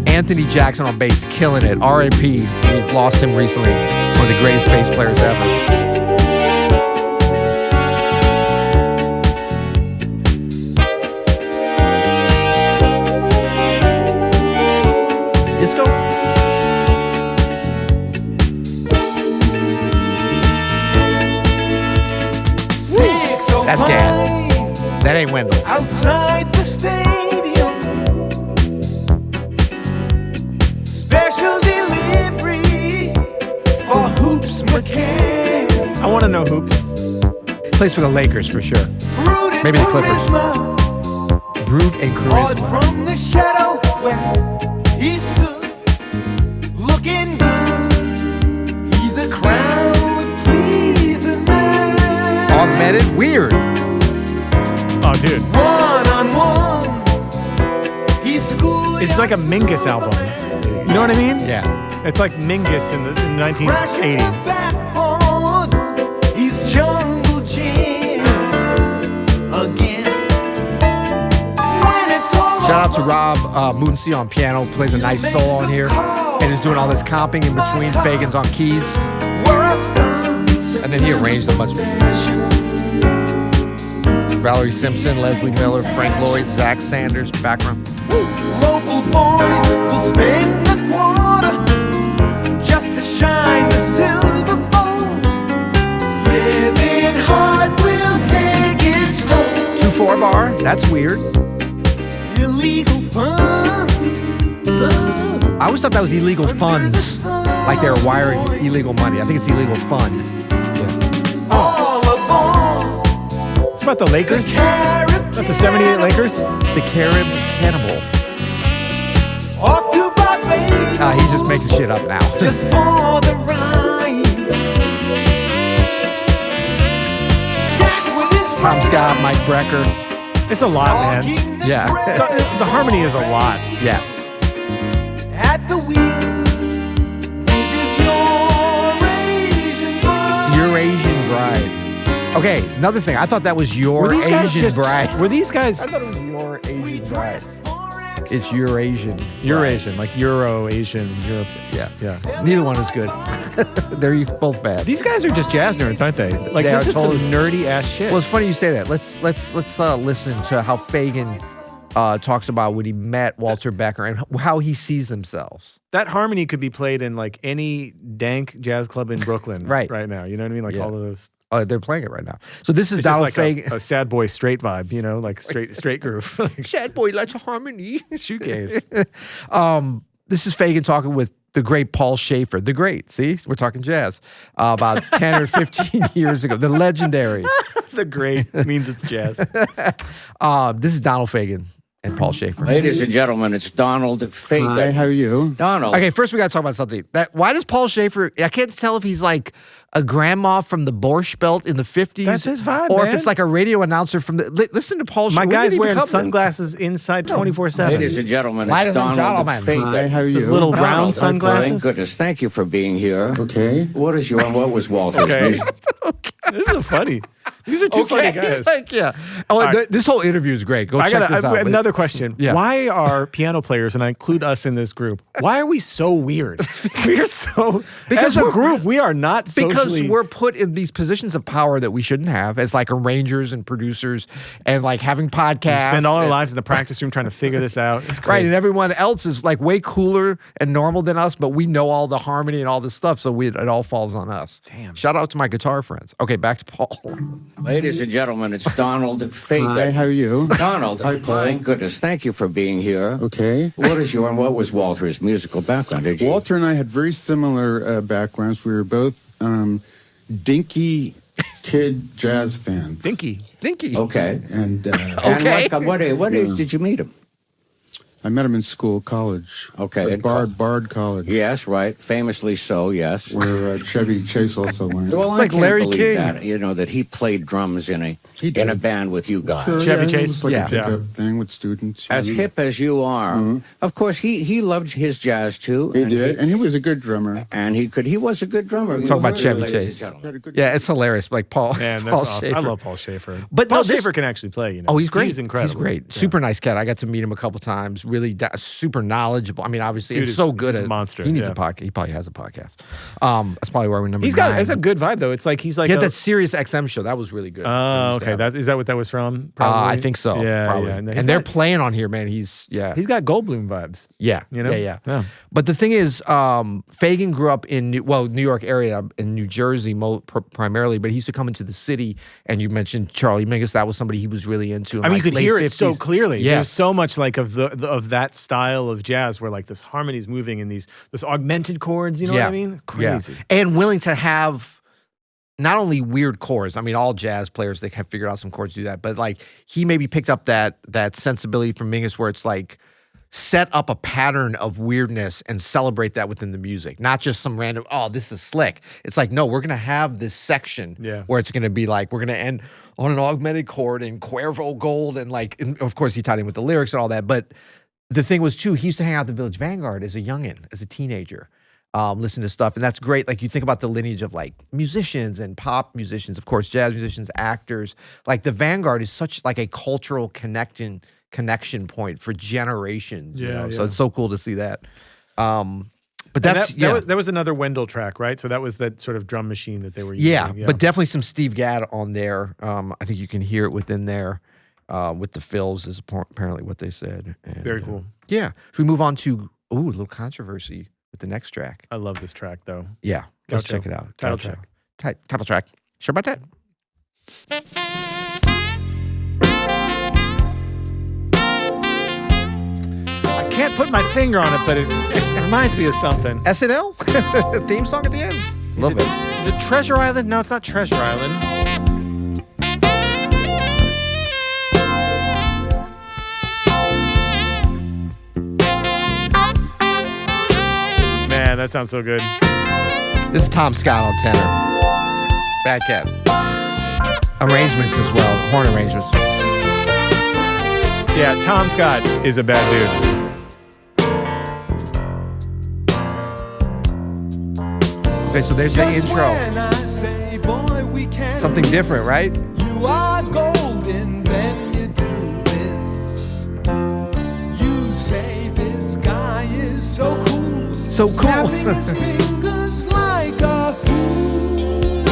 Anthony Jackson on bass, killing it. R.I.P. We've lost him recently. One of the greatest bass players ever. Disco. That's Gadd. That ain't Wendell. Outside the stadium, special delivery for Hoops McCann. I want to know Hoops. Plays for the Lakers for sure. Maybe the Clippers. Brute and charisma. From the shadow where he stood, looking good. He's a crowd pleasing man. Augmented? Weird. Oh, dude. One-on-one. He's schooling. It's like a Mingus album. You know what I mean? Yeah. It's like Mingus in 1980. He's jungle jam. Rob Moonsey on piano plays a nice solo on here and is doing all this comping in between. Fagen's on keys. And then he arranged a bunch of Valerie Simpson, Leslie Miller, Frank Lloyd, Zach Sanders, background. Local boys will spend a quarter just to shine the silver bowl. Living hard will take its toll. 2/4 bar, that's weird. Illegal fun. I always thought that was illegal funds, like they were wiring illegal money. I think it's illegal fund. Yeah. All aboard. It's about the Lakers. About the 78 Lakers. The Carib Cannibal. Off to Barbados. He's just making shit up now. Just for the ride. Jack with his Tom Scott, Mike Becker. It's a lot, man. Yeah. The harmony is a lot. Yeah. At the wheel with his Eurasian bride. Eurasian Bride. Okay, another thing. I thought that was your Asian bride. Were these guys? I thought it was your Asian bride. It's Eurasian. Eurasian, like Euro, Asian, Europe. Yeah. Yeah. Neither one is good. They're both bad. These guys are just jazz nerds, aren't they? Like, They this are is totally- some nerdy ass shit. Well, it's funny you say that. Let's listen to how Fagen talks about when he met Walter Becker and how he sees themselves. That harmony could be played in like any dank jazz club in Brooklyn Right now. You know what I mean? Like Yeah. all of those. They're playing it right now. So this is It's just Donald like Fagen. a sad boy straight vibe, you know, like straight groove. Like Sad boy likes a harmony. shoegaze. This is Fagen talking with the great Paul Schaefer. The great, see? We're talking jazz. About 10 or 15 years ago. The legendary. The great means it's jazz. This is Donald Fagen and Paul Schaefer. Ladies and gentlemen, it's Donald Fagen. Hi, how are you? Donald. Okay, first we got to talk about something. Why does Paul Schaefer, I can't tell if he's like a grandma from the Borscht Belt in the 50s. That's his vibe, Or man. if it's like a radio announcer from the, listen to Paul My Schaefer. guy's wearing sunglasses inside 24/7. Ladies and gentlemen, Ladies it's and Donald gentlemen. Fagen. Hi, how are you? Those little Donald, round sunglasses. Thank goodness. Thank you for being here. Okay. What was Walter's Okay. music? This is funny. These are two funny guys. He's like, yeah. Oh, right. this whole interview is great. Go I check got this out. another question. Yeah. Why are piano players, and I include us in this group, why are we so weird? We are so, Because as a we're- group, we are not Because socially. we're put in these positions of power that we shouldn't have as like arrangers and producers and like having podcasts. spend all our and- lives in the practice room trying to figure this out. It's Right, crazy. and everyone else is like way cooler and normal than us, but we know all the harmony and all this stuff, so it all falls on us. Damn. Shout out to my guitar friends. Okay, back to Paul. Ladies and gentlemen, it's Donald Fagen. Hi, how are you? Donald, Hi, Paul. thank goodness. Thank you for being here. Okay. What was Walter's musical background? Did you? Walter and I had very similar backgrounds. We were both dinky kid jazz fans. Dinky. Dinky. Okay. And Okay. And what age did you meet him? I met him in school, college. Okay. At Bard College, Yes, right. Famously so, yes. where Chevy Chase also went. Well, It's I like can't Larry believe King. that, that he played drums in a He did. band with you guys. Sure, Chevy it Chase? was like Yeah. a pickup thing with students. As hip as you are, of course, he loved his jazz too. He and did, and he was a good drummer. and he was a good drummer. Talk about Chevy Ladies and Chase. gentlemen. Had a good Yeah, it's hilarious. Like Paul. Man, that's Paul awesome. Schaefer. I love Paul Schaefer. But Paul no, this- Schaefer can actually play, you know. Oh, he's great. He's incredible. He's great. Yeah. Super nice cat. I got to meet him a couple times. Really super knowledgeable. I mean, obviously, Dude it's is- so good. he's a at monster, He needs yeah. a podcast. He probably has a podcast. That's probably why we're number He's 9. got it's a good vibe though. It's like he's like He had a- that Sirius XM show. That was really good. Oh, okay. Is that what that was from? Probably? I think so. Yeah, probably. yeah. And he's they're got- playing on here, man. He's got Goldblum vibes. yeah, You know? yeah. Yeah. But the thing is, Fagen grew up in New York area, in New Jersey primarily, but he used to come into the city. And you mentioned Charlie Mingus. That was somebody he was really into. in I mean, like you could late hear it so 50s. clearly. Yes. There's so much like of of that style of jazz where like this harmony is moving in this augmented chords. You know what I mean? Crazy. Yeah. And willing to have not only weird chords. I mean, all jazz players, they have figured out some chords do that, but like he maybe picked up that sensibility from Mingus where it's like set up a pattern of weirdness and celebrate that within the music, not just some random, oh, this is slick. It's like, no, we're going to have this section where it's going to be like, we're going to end on an augmented chord in Cuervo Gold. And like, and of course he tied in with the lyrics and all that. But the thing was too, he used to hang out at the Village Vanguard as a youngin', as a teenager. listen to stuff, and that's great. Like you think about the lineage of like musicians and pop musicians, of course, jazz musicians, actors. Like the Vanguard is such like a cultural connection point for generations. You know? So it's so cool to see that. But that was another Wendell track, right? So that was that sort of drum machine that they were using. Yeah, but definitely some Steve Gadd on there. I think you can hear it within there with the fills is apparently what they said. And, very cool. Yeah. Should we move on to a little controversy with the next track? I love this track, though. Yeah. Let's check it out. Title track. Title track. Sure about that? I can't put my finger on it, but it reminds me of something. SNL? Theme song at the end? Love it. Is it Treasure Island? No, it's not Treasure Island. Man, that sounds so good. This is Tom Scott on tenor. Bad Cat. Arrangements as well. Horn arrangements. Yeah, Tom Scott is a bad dude. Okay, so there's the intro. Something different, right? You are golden, then you do this. You say this guy is so cool. So cool. Snapping his fingers like a fool.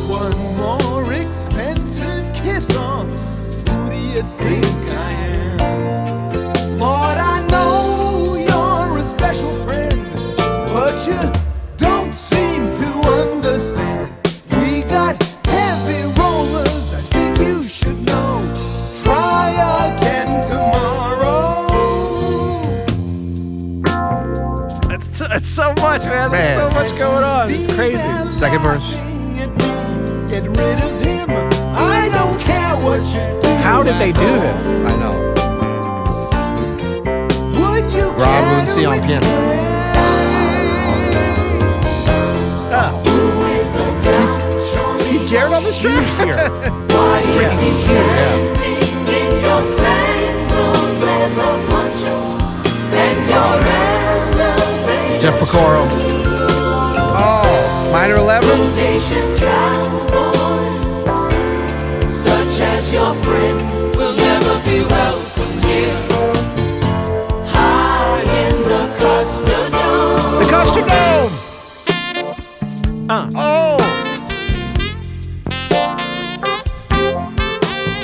One more expensive kiss off. Who do you think I am? Lord, I know you're a special friend, but you don't seem to understand. We got heavy rollers, I think you should know. Try again tomorrow. It's so much, man. There's so much going on. It's crazy. Second verse. Get rid of him. I don't care what you do. How did they do this? I know. Would you Rob Moonsey on piano. Keep Jarrett on this track here. Why is he standing in your spangled leather poncho and your elevation? Jeff Picoro. Oh, minor 11. Audacious cowboys, such as your friend, will never be welcome here. High in the custard dome. The Custard Dome. Oh.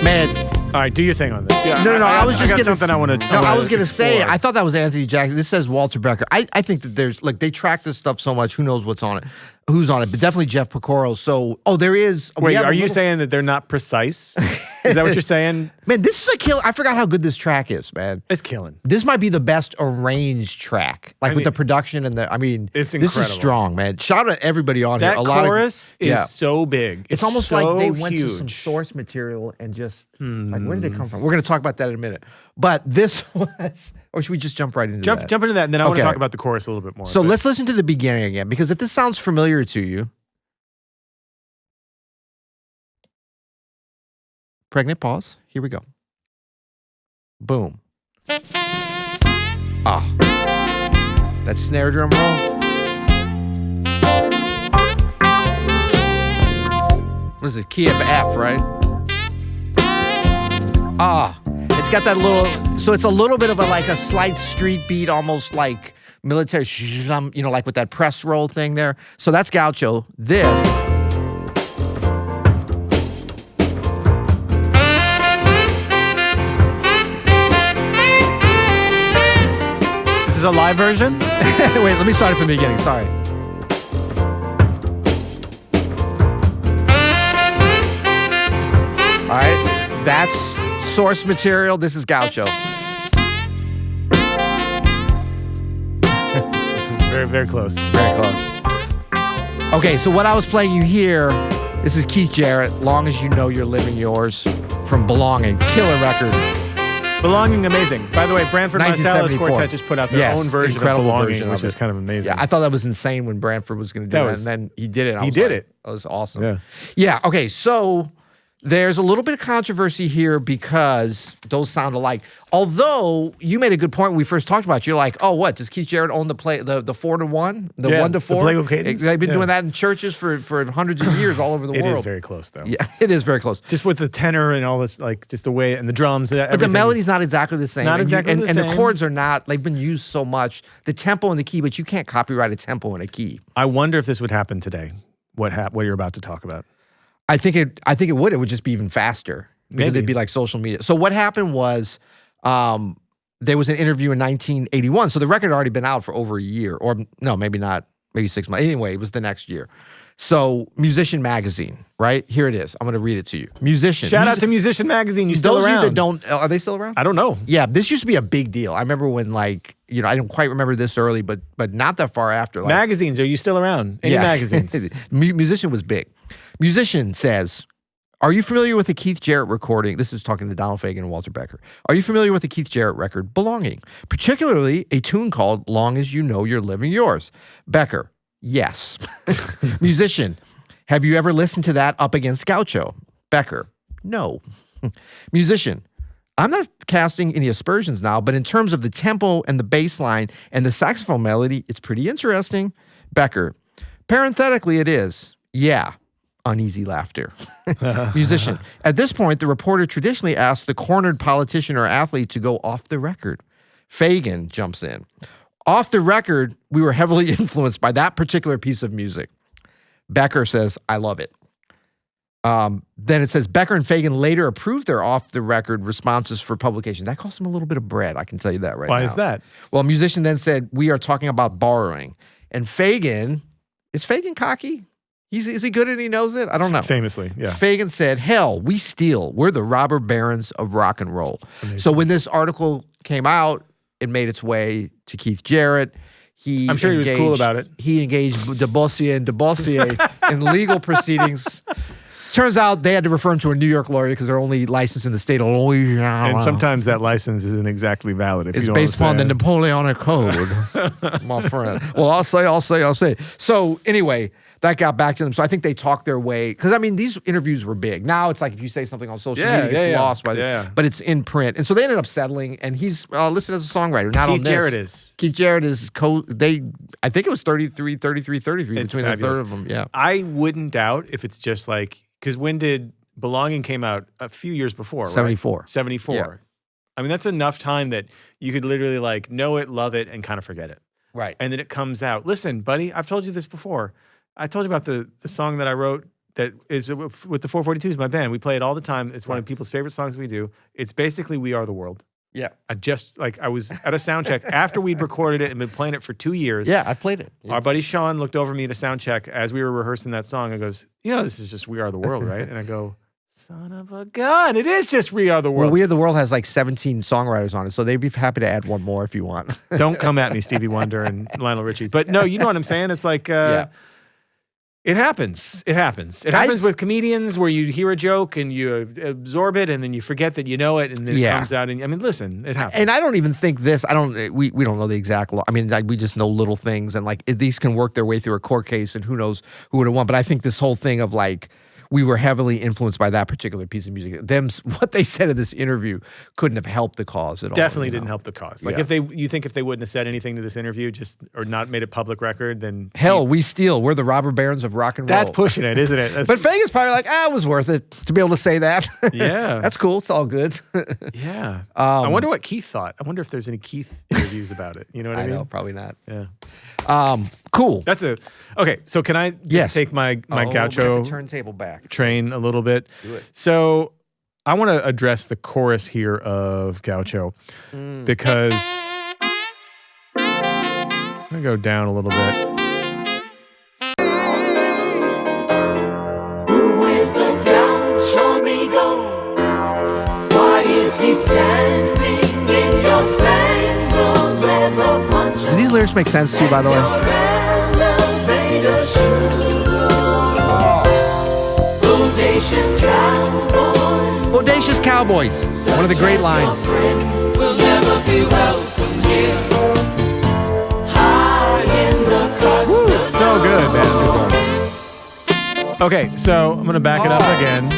Man. All right, do your thing on this. Yeah, No. I was just got gonna something I want to. No, I was gonna say. I thought that was Anthony Jackson. This says Walter Becker. I think that there's like they track this stuff so much. Who knows what's on it? Who's on it? But definitely Jeff Picoro. So, there is. Wait, are you saying that they're not precise? Is that what you're saying? Man, this is a kill. I forgot how good this track is, man. It's killing. This might be the best arranged track, like with the production and the. I mean, it's incredible. This is strong, man. Shout out to everybody on here. That chorus is so big. It's almost so like they went huge. to some source material and just like where did it come from? We're going to talk about that in a minute. But this was, or should we just jump right into that? Jump into that, and then I want to talk about the chorus a little bit more. So let's listen to the beginning again, because if this sounds familiar to you. Pregnant pause. Here we go. Boom. Ah. That snare drum roll. What is this? Key of F, right? Ah. It's got that little, so it's a little bit of a slight street beat, almost like military, like with that press roll thing there. So that's Gaucho. This is a live version? Wait, let me start it from the beginning. Sorry. All right, that's source material. This is Gaucho. It's very, very close. Very close. Okay, so what I was playing you here, this is Keith Jarrett, Long As You Know You're Living Yours, from Belonging. Killer record. Belonging, amazing. By the way, Branford Marsalis 1974. Quartet just put out their own version of Belonging, which is kind of amazing. Yeah, I thought that was insane when Branford was going to do it, and then he did it. He did it. That was awesome. Yeah, okay, so There's a little bit of controversy here because those sound alike. Although you made a good point when we first talked about it. You're like, oh, what? Does Keith Jarrett own the 4-1? The 1-4? The Plagal cadence? They've been doing that in churches for hundreds of years all over the world. It is very close, though. Yeah, it is very close. Just with the tenor and all this, like, just the way, and the drums. But the melody's not exactly the same. Not exactly the same. And the chords are not, they've been used so much. The tempo and the key, but you can't copyright a tempo and a key. I wonder if this would happen today, what you're about to talk about. I think it would. It would just be even faster because Maybe. it'd be like social media. So what happened was there was an interview in 1981. So the record had already been out for over a year, or no, maybe not, maybe 6 months. Anyway, it was the next year. So Musician Magazine, right? Here it is. I'm going to read it to you. Musician. Shout out to Musician Magazine. You still Those around? of you that don't, are they still around? I don't know. Yeah, this used to be a big deal. I remember when, like, I don't quite remember this early, but not that far after. Like, Magazines, are you still around? Any magazines? Musician was big. Musician says, are you familiar with the Keith Jarrett recording? This is talking to Donald Fagen and Walter Becker. Are you familiar with the Keith Jarrett record, Belonging? Particularly a tune called Long As You Know You're Living Yours. Becker, yes. Musician, have you ever listened to that up against Gaucho? Becker, no. Musician, I'm not casting any aspersions now, but in terms of the tempo and the bass line and the saxophone melody, it's pretty interesting. Becker, parenthetically it is. Yeah. Uneasy laughter. Musician. At this point, the reporter traditionally asks the cornered politician or athlete to go off the record. Fagen jumps in. Off the record, we were heavily influenced by that particular piece of music. Becker says, I love it. Then it says Becker and Fagen later approved their off-the-record responses for publication. That cost them a little bit of bread, I can tell you that right now. Why is that? Well, musician then said, we are talking about borrowing. And Fagen, is Fagen cocky? Is he good and he knows it? I don't know. Famously, yeah. Fagen said, hell, we steal. We're the robber barons of rock and roll. Amazing. So when this article came out, it made its way to Keith Jarrett. I'm sure he was cool about it. He engaged DeBossier in legal proceedings. Turns out they had to refer him to a New York lawyer because they're only licensed in the state of Louisiana. And sometimes that license isn't exactly valid. If It's you know based what I'm upon the saying. Napoleonic Code, my friend. Well, I'll say. So anyway, that got back to them. So I think they talked their way. Because, I mean, these interviews were big. Now it's like if you say something on social media, it gets lost. But it's in print. And so they ended up settling. And he's listed as a songwriter, not on this. Keith Jarrett is I think it was 33 between fabulous. the third of them. Yeah. I wouldn't doubt if it's just like, because when did Belonging came out? A few years before, 74. Right? 74. Yeah. I mean, that's enough time that you could literally like know it, love it, and kind of forget it. Right. And then it comes out. Listen, buddy, I've told you this before. I told you about the song that I wrote that is with the 442s, my band. We play it all the time. It's one of people's favorite songs we do. It's basically We Are the World. Yeah. I was at a sound check after we'd recorded it and been playing it for 2 years. Yeah, I've played it. Our buddy Sean looked over me at a sound check as we were rehearsing that song and goes, this is just We Are the World, right? And I go, son of a gun, it is just We Are the World. Well, We Are the World has like 17 songwriters on it, so they'd be happy to add one more if you want. Don't come at me, Stevie Wonder and Lionel Richie. But no, you know what I'm saying? It's like, It happens. It happens with comedians where you hear a joke and you absorb it and then you forget that you know it and then it comes out. And I mean, listen, it happens. And I don't even think this, we don't know the exact law. I mean, we just know little things and like these can work their way through a court case and who knows who would have won. But I think this whole thing of like, we were heavily influenced by that particular piece of music. What they said in this interview couldn't have helped the cause at all. Definitely didn't help the cause. Like if they wouldn't have said anything to this interview, or not made it public record, then hell, we steal. We're the robber barons of rock and roll. That's pushing it, isn't it? But Fagen's probably like, it was worth it to be able to say that. Yeah, that's cool. It's all good. Yeah. I wonder what Keith thought. I wonder if there's any Keith interviews about it. You know what I mean? I know, probably not. Yeah. Cool. Okay. So can I just take my Gaucho the turntable back train a little bit? Do it. So I want to address the chorus here of Gaucho because I'm gonna go down a little bit. Who is the Gaucho amigo? Why is he standing in your spangled leather poncho? Do these lyrics make sense to you, by the way? Audacious cowboy. Audacious Cowboys. One of the great lines. Will never be welcome here. High in the custard. So good, man. Okay, so I'm gonna back it up again.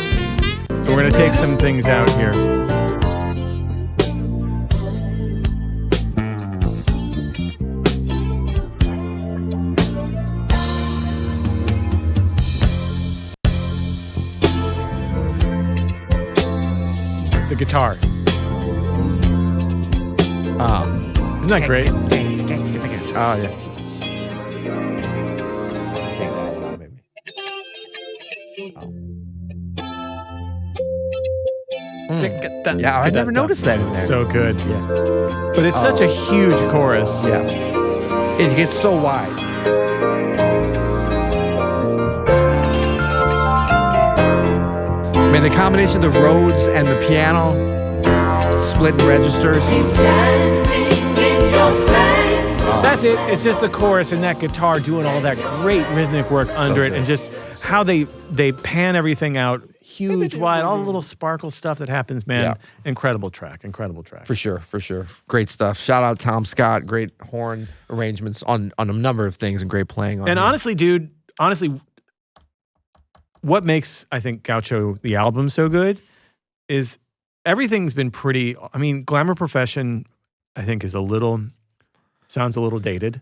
We're going to take some things out here. The guitar. Isn't that great? Oh, yeah. Yeah, I never noticed that in there. So good. Yeah. But it's such a huge chorus. Yeah. It gets so wide. Man, the combination of the Rhodes and the piano, splitting registers. That's it. It's just the chorus and that guitar doing all that great rhythmic work under it, and just how they pan everything out, huge, wide, all the little sparkle stuff that happens, man. Yeah. Incredible track. For sure. Great stuff. Shout out Tom Scott. Great horn arrangements on a number of things and great playing on And here. honestly, dude, what makes, I think, Gaucho, the album, so good is everything's been pretty, I mean, Glamour Profession, I think, sounds a little dated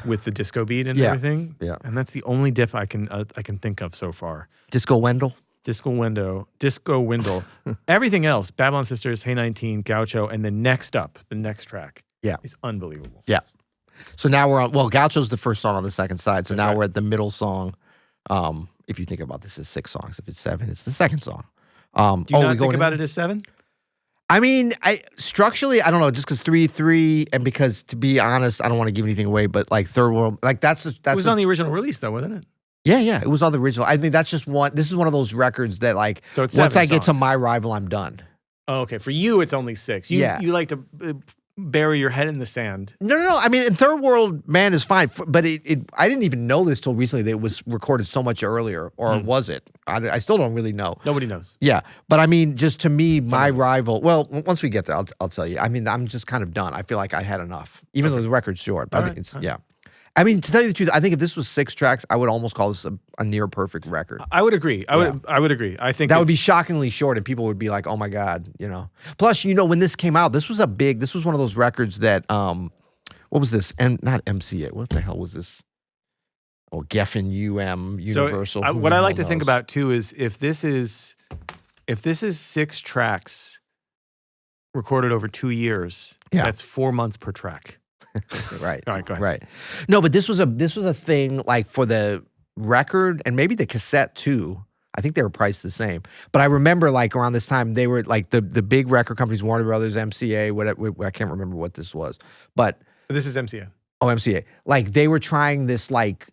with the disco beat and everything. Yeah. And that's the only dip I can think of so far. Disco Wendell. Disco Wendell. Everything else, Babylon Sisters, Hey 19, Gaucho, and the next track is unbelievable. Yeah. So now we're on, Gaucho's the first song on the second side. So now we're at the middle song. If you think about this as 6 songs, if it's 7, it's the second song. Do you not think about it as 7? I mean, structurally, I don't know, just because 3/3, and because, to be honest, I don't want to give anything away, but like Third World, like that's it was on the original release though, wasn't it? Yeah, it was on the original. I think that's just one. This is one of those records that, like, so it's once I get to songs. My Rival, I'm done. Oh, okay. For you, it's only 6. You like to bury your head in the sand. No. I mean, in Third World, man, is fine, but I didn't even know this till recently that it was recorded so much earlier, or was it? I still don't really know. Nobody knows. Yeah, but I mean, just to me, My Rival. Well, once we get there, I'll tell you. I mean, I'm just kind of done. I feel like I had enough, even though the record's short. But I think it's I mean, to tell you the truth, I think if this was 6 tracks, I would almost call this a near perfect record. I would agree. I would agree. I think that would be shockingly short, and people would be like, "Oh my god," you know. Plus, when this came out, this was one of those records that what was this? And not MCA. What the hell was this? Oh, Geffen Universal. So what I like to think about too is if this is 6 tracks recorded over 2 years, that's 4 months per track. Right. All right, go ahead. Right. No, but this was a thing, like, for the record and maybe the cassette too. I think they were priced the same. But I remember, like, around this time, they were like the big record companies, Warner Brothers, MCA, whatever. I can't remember what this was, but this is MCA. Oh, MCA. Like, they were trying this, like,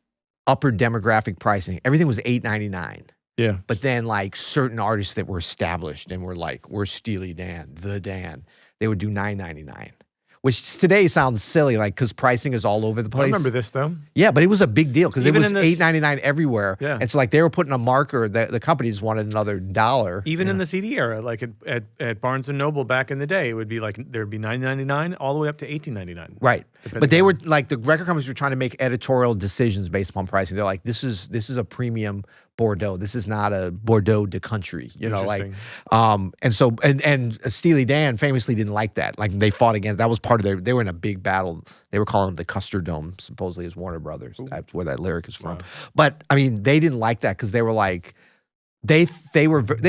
upper demographic pricing. Everything was $8.99. Yeah. But then, like, certain artists that were established and were like, we're Steely Dan, the Dan, they would do $9.99. Which today sounds silly, like, because pricing is all over the place. I remember this, though. Yeah, but it was a big deal because it was $8.99 everywhere. Yeah. And so, like, they were putting a marker that the companies wanted another $1. Even in the CD era, like at Barnes & Noble back in the day, it would be like, there'd be $9.99 all the way up to $18.99. Right. But they were, like, the record companies were trying to make editorial decisions based upon pricing. They're like, this is a premium Bordeaux. This is not a Bordeaux de country, like, and so, and Steely Dan famously didn't like that. Like, they fought against, that was part of they were in a big battle. They were calling them the Custer Dome, supposedly, as Warner Brothers. Ooh. That's where that lyric is from. Wow. But I mean, they didn't like that because they were like, they've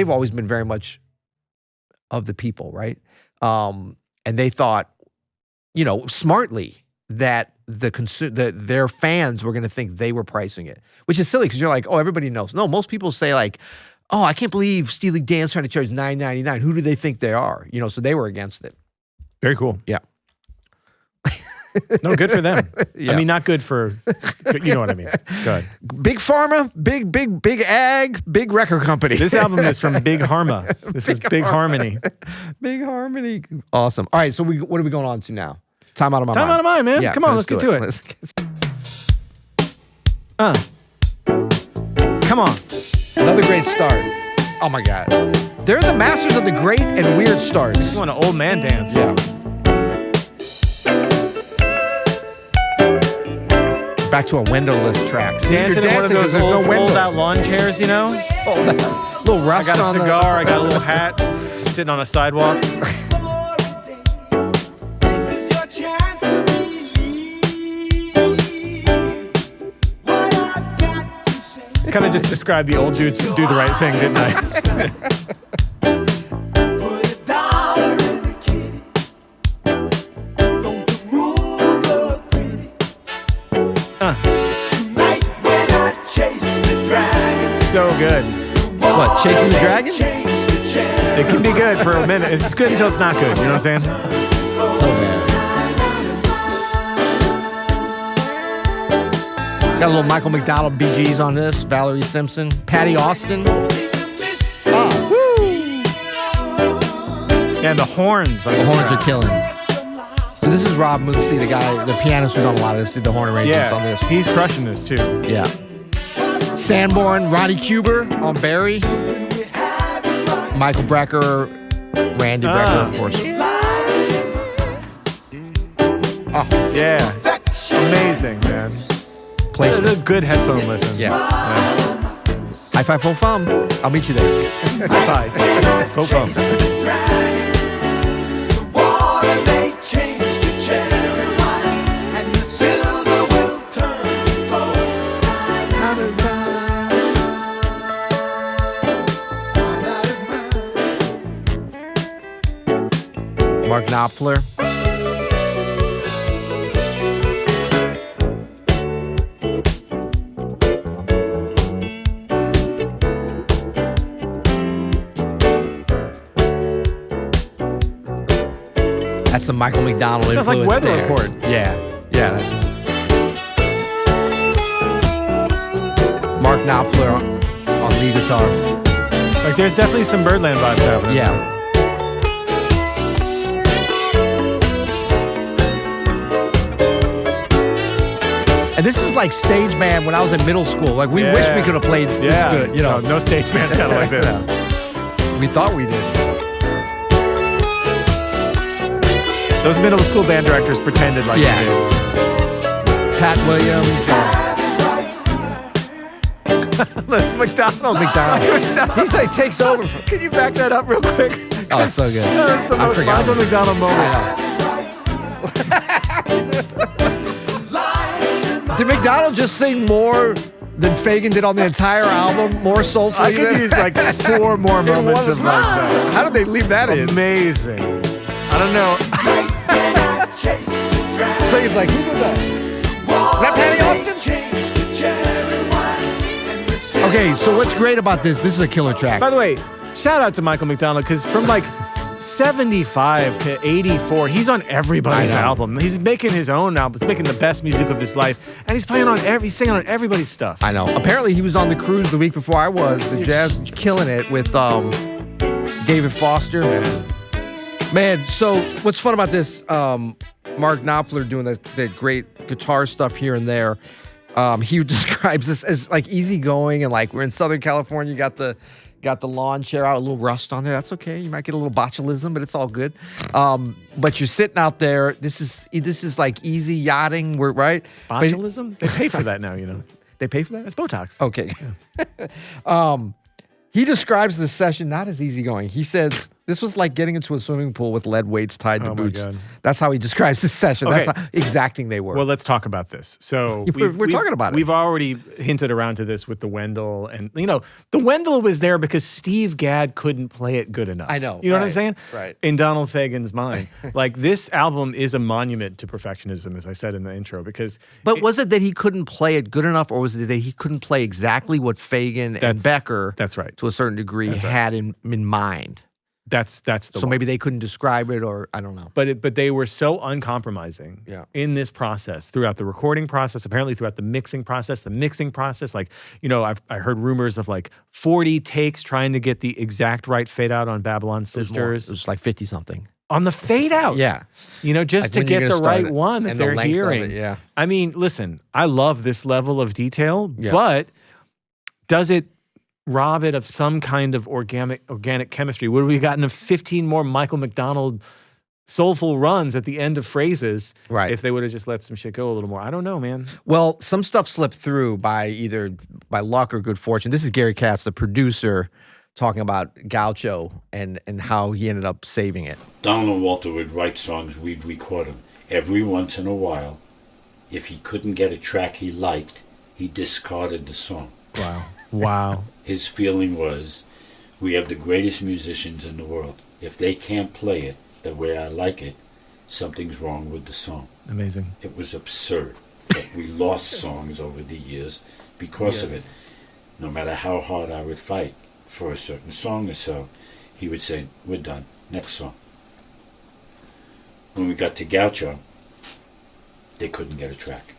always been very much of the people, right? And they thought, smartly, that their fans were going to think they were pricing it, which is silly because you're like, oh, everybody knows. No, most people say, like, oh, I can't believe Steely Dan's trying to charge $9.99. Who do they think they are? So they were against it. Very cool. Yeah. No, good for them. Yeah. I mean, not good for, you know what I mean. Go ahead. Big Pharma, big ag, big record company. This album is from Big Harma. This is Big Harmony. Big Harmony. Awesome. All right, so what are we going on to now? Time Out of My Mind. Time Out of Mind, man. Yeah, come on, let's get to it. Come on. Another great start. Oh my God. They're the masters of the great and weird starts. You want an old man dance. Yeah. Back to a windowless track. See, Dancing in one of those old fold-out lawn chairs, you know? Little rust I got a on cigar, I got a little hat, just sitting on a sidewalk. Kind of just described the old dudes do the right thing, didn't I? So good. What, Chasing the Dragon? It can be good for a minute. It's good until it's not good, you know what I'm saying? So bad. Got a little Michael McDonald Bee Gees on this. Valerie Simpson. Patty Austin. Oh, woo! Yeah, and the horns. The horns are killing. So this is Rob Moosey, the guy, the pianist who's on a lot of this, did the horn arrangements on this. He's crushing this too. Yeah. Sanborn, Ronnie Cuber on Barry. Michael Brecker, Randy Brecker, of course. Oh, yeah. Amazing, man. The good headphone listen. Yeah. High five, full thumb. I'll meet you there. High five. Full thumb. Mark Knopfler. That's the Michael McDonald influence. Sounds like Weather there. Report. Yeah. Mark Knopfler on lead guitar. Like, there's definitely some Birdland vibes happening. Yeah. And this is like stage band when I was in middle school. Like, we wish we could have played this good, you know. No stage band sounded like this. We thought we did. Those middle school band directors pretended like they did. Pat Williams. McDonald. He's like, takes over. Can you back that up real quick? Oh, it's so good. That's the most Michael McDonald moment. Did McDonald just sing more than Fagen did on the entire album? More soulfully? I could use like 4 more moments of like that. How did they leave that in? Amazing. I don't know. Fagen's like, who did that? Is that Patty Austin? Okay, so what's great about this? This is a killer track. By the way, shout out to Michael McDonald, because from like 75 to 84, he's on everybody's album. He's making his own album. He's making the best music of his life, and he's playing on he's singing on everybody's stuff. I know. Apparently, he was on the cruise the week before I was. The Jazz killing it with David Foster. Man, so what's fun about this? Mark Knopfler doing the great guitar stuff here and there. He describes this as like easygoing, and like we're in Southern California. You got the lawn chair out, a little rust on there. That's okay. You might get a little botulism, but it's all good. But you're sitting out there. This is like easy yachting, right? Botulism? They pay for that now, you know. They pay for that? It's Botox. Okay. He describes this session not as easygoing. He said this was like getting into a swimming pool with lead weights tied to boots. God. That's how he describes this session. Okay. That's how exacting they were. Well, let's talk about this. So we're talking about it. We've already hinted around to this with the Wendell, and you know, the Wendell was there because Steve Gadd couldn't play it good enough. I know. You know what I'm saying? Right. In Donald Fagen's mind, like this album is a monument to perfectionism, as I said in the intro, because. But was it that he couldn't play it good enough, or was it that he couldn't play exactly what Fagen and Becker, that's right, to a certain degree, had in mind? That's the so maybe they couldn't describe it, or I don't know. But they were so uncompromising in this process, throughout the recording process, apparently throughout the mixing process. Like, you know, I heard rumors of like 40 takes trying to get the exact right fade out on Babylon Sisters. It was like 50 something on the fade out. Yeah, you know, just like to get the right one that they're hearing. Yeah, I mean, listen, I love this level of detail, but does it rob it of some kind of organic chemistry? Would we have gotten 15 more Michael McDonald soulful runs at the end of phrases. Right. If they would have just let some shit go a little more. I don't know, man. Well, some stuff slipped through by either by luck or good fortune. This is Gary Katz, the producer, talking about Gaucho and how he ended up saving it. Donald and Walter would write songs, we'd record them. Every once in a while, if he couldn't get a track he liked, he discarded the song. Wow. Wow. His feeling was, we have the greatest musicians in the world. If they can't play it the way I like it, something's wrong with the song. Amazing. It was absurd. But we lost songs over the years because of it. No matter how hard I would fight for a certain song or so, he would say, we're done, next song. When we got to Gaucho, they couldn't get a track.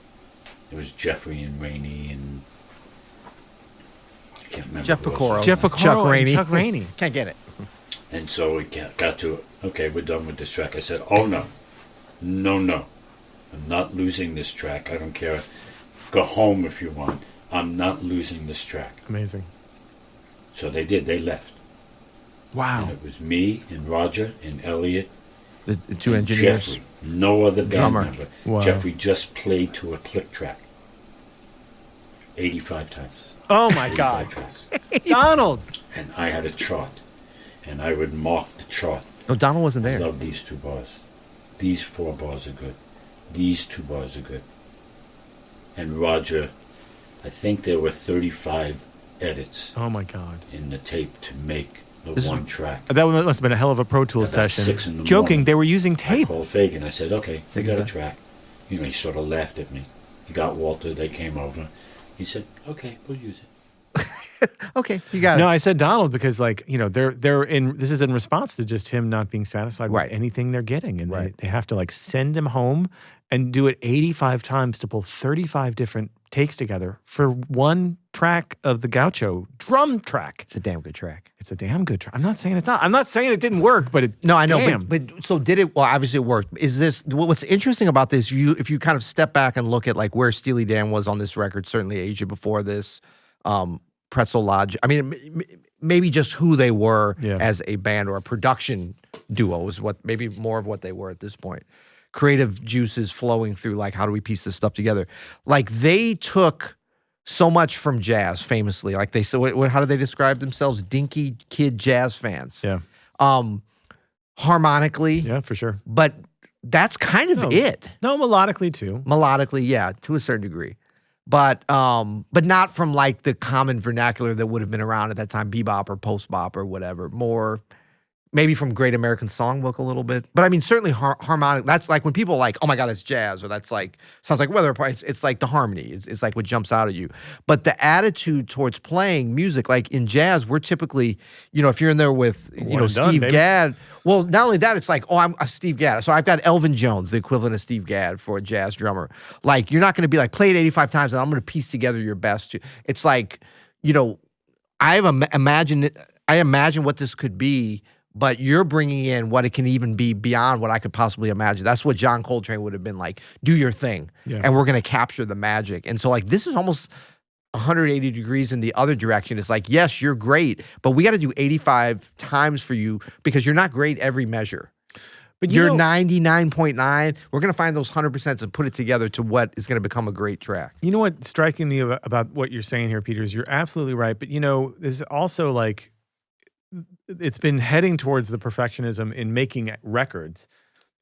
It was Jeffrey and Rainey and I can't remember. Jeff who else Pecoro. was Jeff on. Pecoro Chuck and Rainey. Chuck Rainey. Can't get it. And so it got to, okay, we're done with this track. I said, oh no, no. I'm not losing this track. I don't care. Go home if you want. I'm not losing this track. Amazing. So they did. They left. Wow. And it was me and Roger and Elliot. The two engineers. Jeffrey. No other band Drummer. member. Wow. Jeffrey just played to a click track. 85 times. Oh my 85 God. tracks. Donald. And I had a chart. And I would mark the chart. No, Donald wasn't I there. love these 2 bars. These 4 bars are good. These 2 bars are good. And Roger, I think there were 35 edits Oh my God. in the tape to make the This is- one track. That must have been a hell of a Pro Tools About session. 6 in the Joking, morning. they were using I tape. called Fagen. I said, okay, we got a Exactly. track. You know, he sort of laughed at me. He got Walter. They came over. He said, okay, we'll use it. Okay, you got No, it. I said Donald because, like, you know, they're in. This is in response to just him not being satisfied Right. with anything they're getting, and Right. they have to like send him home and do it 85 times to pull 35 different takes together for one track of the Gaucho drum track. It's a damn good track. It's a damn good track. I'm not saying it's not. I'm not saying it didn't work, but it. No, I know, damn. but so did it? Well, obviously it worked. Is this what's interesting about this? If you kind of step back and look at like where Steely Dan was on this record, certainly Asia before this, Pretzel Lodge. I mean, maybe just who they were as a band or a production duo is what maybe more of what they were at this point. Creative juices flowing through. Like, how do we piece this stuff together? Like they took so much from jazz, famously. Like they said, how do they describe themselves? Dinky kid jazz fans. Yeah. Harmonically, Yeah, for sure. but that's kind of No. it. No, melodically too. Melodically, yeah, to a certain degree, but not from like the common vernacular that would have been around at that time, bebop or post bop or whatever. More maybe from Great American Songbook a little bit, but I mean certainly harmonic. That's like when people are like, oh my God, that's jazz, or that's like sounds like weather. It's like the harmony. It's like what jumps out at you. But the attitude towards playing music, like in jazz, we're typically, you know, if you're in there with One and done, Steve baby. Gadd. Well, not only that, it's like, oh, I'm a Steve Gadd. So I've got Elvin Jones, the equivalent of Steve Gadd for a jazz drummer. Like, you're not going to be like, play it 85 times and I'm going to piece together your best. It's like, you know, I imagine what this could be, but you're bringing in what it can even be beyond what I could possibly imagine. That's what John Coltrane would have been like. Do your thing, and we're going to capture the magic. And so, like, this is almost 180 degrees in the other direction. It's like, yes, you're great, but we got to do 85 times for you because you're not great every measure. But you're 99.9. We're going to find those 100% and put it together to what is going to become a great track. You know what's striking me about what you're saying here, Peter, is you're absolutely right. But, you know, there's also like, it's been heading towards the perfectionism in making records,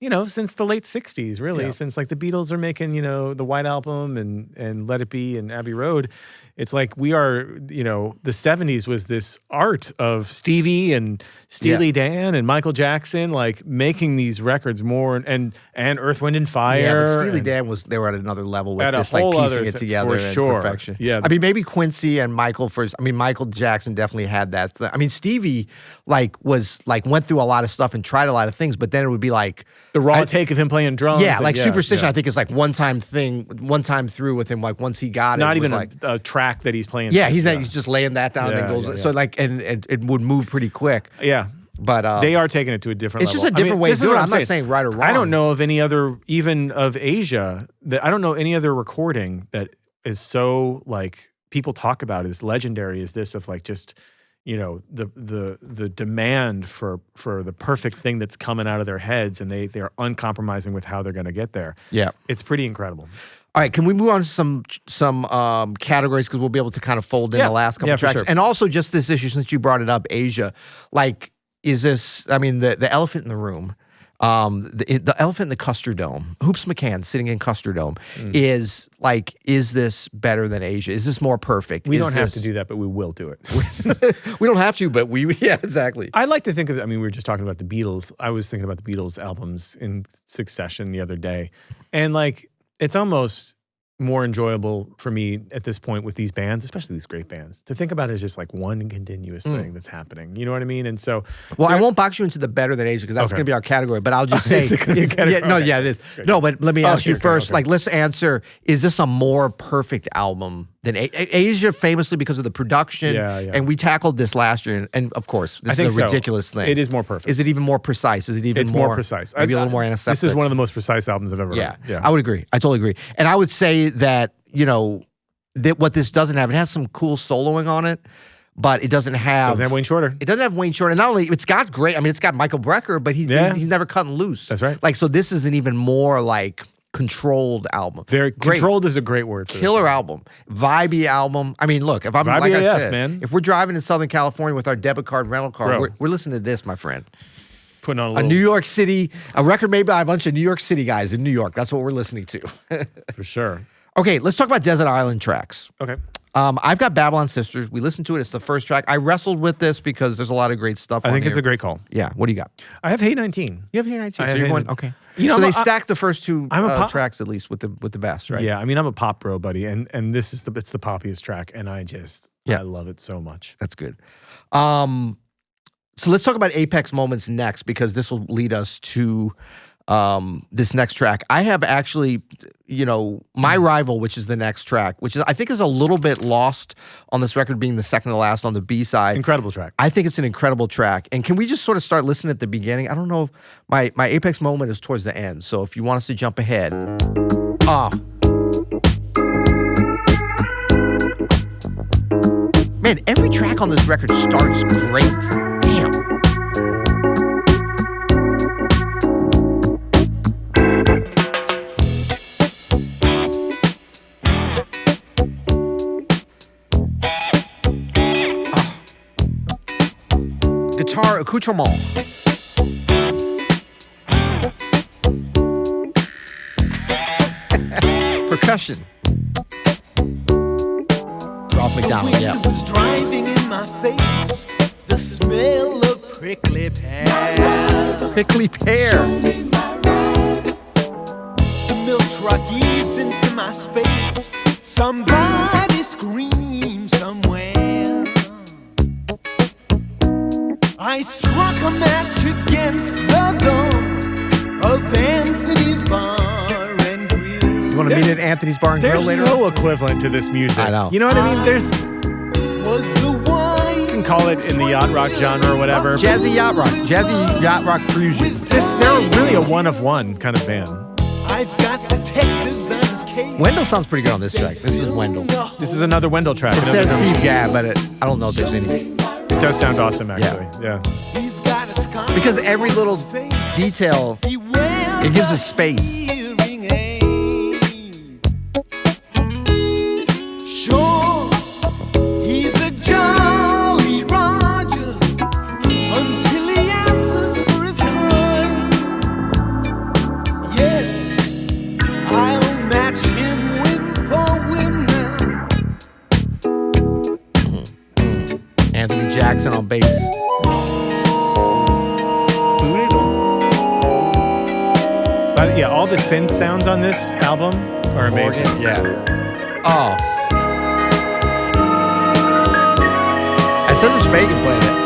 you know, since the late 60s, really, since like the Beatles are making, you know, the White Album and Let It Be and Abbey Road. It's like we are, you know, the 70s was this art of Stevie and Steely Dan and Michael Jackson, like making these records more and Earth, Wind and Fire. Yeah, but Steely Dan they were at another level with At a this, like whole piecing other it together for and sure. perfection. Yeah. I mean, maybe Quincy and Michael first. I mean, Michael Jackson definitely had that. I mean, Stevie went through a lot of stuff and tried a lot of things, but then it would be like the raw take of him playing drums. Yeah, like Superstition, yeah. I think is like one time through with him. Like once he got it, Not it was even like, a track that he's playing. yeah, he's just laying that down and Yeah, then goes. yeah, So yeah. like, and it would move pretty quick. Yeah. But they are taking it to a different it's level. just a different way this to is do it. what I'm not saying right or wrong. I don't know of any other, even of Asia, I don't know any other recording that is so like people talk about as legendary as this, of like just, the demand for the perfect thing that's coming out of their heads, and they're uncompromising with how they're going to get there. Yeah. It's pretty incredible. All right, can we move on to some categories, because we'll be able to kind of fold in the last couple tracks. For sure. And also just this issue, since you brought it up, Asia, like, is this, I mean, the elephant in the room, the elephant in the Custer Dome, Hoops McCann sitting in Custer Dome, is this better than Asia? Is this more perfect? We don't have to do that, but we will do it. We don't have to, but yeah, exactly. I like to think of, I mean, we were just talking about the Beatles. I was thinking about the Beatles albums in succession the other day. And like, it's almost more enjoyable for me at this point with these bands, especially these great bands, to think about it as just like one continuous thing that's happening. You know what I mean? And so, well, I won't box you into the better than Asia, because that's going to be our category. But I'll just say, Is it gonna be a category? it is. Great. No, but let me ask you first. Okay. Like, let's answer: is this a more perfect album than Asia? Famously because of the production. Yeah. And we tackled this last year, and of course, this I think is a ridiculous thing. It is more perfect. Is it even more precise? Is it even It's more precise. Maybe a little more antiseptic. This is one of the most precise albums I've ever heard. Yeah, I would agree. I totally agree. And I would say that, that what this doesn't have, it has some cool soloing on it, but it doesn't have... Doesn't have Wayne Shorter. It doesn't have Wayne Shorter. And not only, it's got great, I mean, it's got Michael Brecker, but he's never cutting loose. That's right. Like, so this is an even more, like, controlled album. Very controlled is a great word for Killer this album. Vibey album. I mean, look, if I'm, Vibey like I AF, said, man. if we're driving in Southern California with our debit card, rental car, Bro. we're listening to this, my friend. Putting on A New York City, a record made by a bunch of New York City guys in New York. That's what we're listening to. For sure. Okay, let's talk about Desert Island tracks. Okay. I've got Babylon Sisters. We listened to it. It's the first track. I wrestled with this because there's a lot of great stuff on I think here. it's a great call. Yeah, what do you got? I have Hey 19. You have Hey 19, I so have you're Hey going, 19. okay. So they stacked the first two I'm a pop- tracks, at least, with the best, right? Yeah, I mean, I'm a pop bro, buddy, and this is it's the poppiest track, and I love it so much. That's good. So let's talk about Apex moments next, because this will lead us to this next track. I have actually, My Rival, which is the next track, which I think is a little bit lost on this record, being the second to last on the B side. Incredible track. I think it's an incredible track. And can we just sort of start listening at the beginning? I don't know. My Apex moment is towards the end. So if you want us to jump ahead. Man, every track on this record starts great. Damn. Guitar accoutrement. Percussion. Ralph McDonald, The wind was driving in my face. The smell of prickly pear. Prickly pear. The milk truck eased into my space. Somebody screamed somewhere. I struck a match against the door of Anthony's Bar and Grill. You want to meet at Anthony's Bar and Grill There's later? no equivalent to this music. I know. You know what I mean? There's Was the wine you can call it in the yacht rock genre or whatever. Jazzy yacht rock. Jazzy yacht rock fusion. They're really a one of one kind of band. I've got detectives on his case. Wendell sounds pretty good on this track. This is Wendell. This is another Wendell track. It another says number. Steve Gadd, but I don't know if there's any. It does sound awesome, actually. Yeah. He's got a scar Because every little on his face. detail, He wears it gives a us space. hearing aid. Sure, he's a jolly Roger until he answers for his crime. Yes, I'll match him win for win now. Anthony Jackson on bass. But yeah, all the synth sounds on this album are amazing. Morgan, yeah. Oh. It says it's Fagen playing it.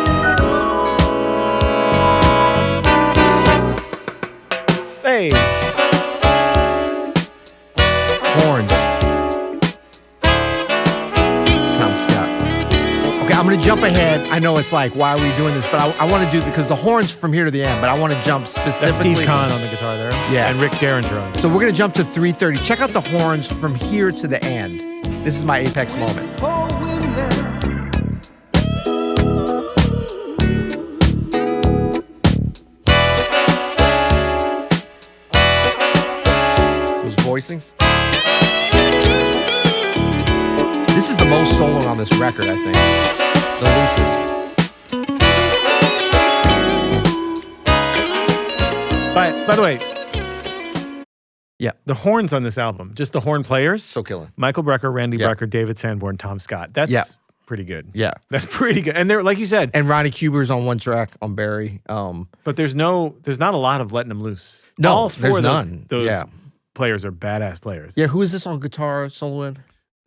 Hey, Horns. Tom Scott. Okay, I'm going to jump ahead. I know it's like, why are we doing this? But I want to do, because the horns from here to the end, but I want to jump specifically. that's Steve Kahn on the guitar there. Yeah. And Rick Derringer. So we're going to jump to 3:30. Check out the horns from here to the end. This is my apex moment. For win now. blessings. This is the most soloing on this record, I think. The loosest. By the way, Yeah. the horns on this album, just the horn players. So killing. Michael Brecker, Randy Yeah. Brecker, David Sanborn, Tom Scott. That's Yeah. pretty good. Yeah. That's pretty good. And they're, like you said, And Ronnie Kuber's on one track on Barry. but there's not a lot of letting them loose. No, All four there's of none. those Yeah. players are badass players. Yeah, who is this on guitar soloing?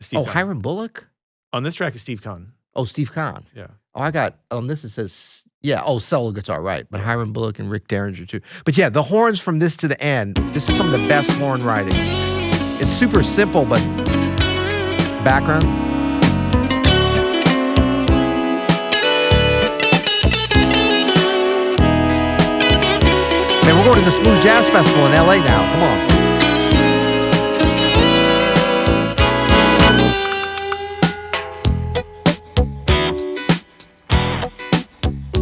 Steve Kahn. Hiram Bullock? On this track is Steve Kahn. Oh, Steve Kahn. Yeah. Oh, I got on this it says solo guitar, right. But Hiram Bullock and Rick Derringer too. But yeah, the horns from this to the end, this is some of the best horn writing. It's super simple, but background. Man, we're going to the Smooth Jazz Festival in LA now. Come on.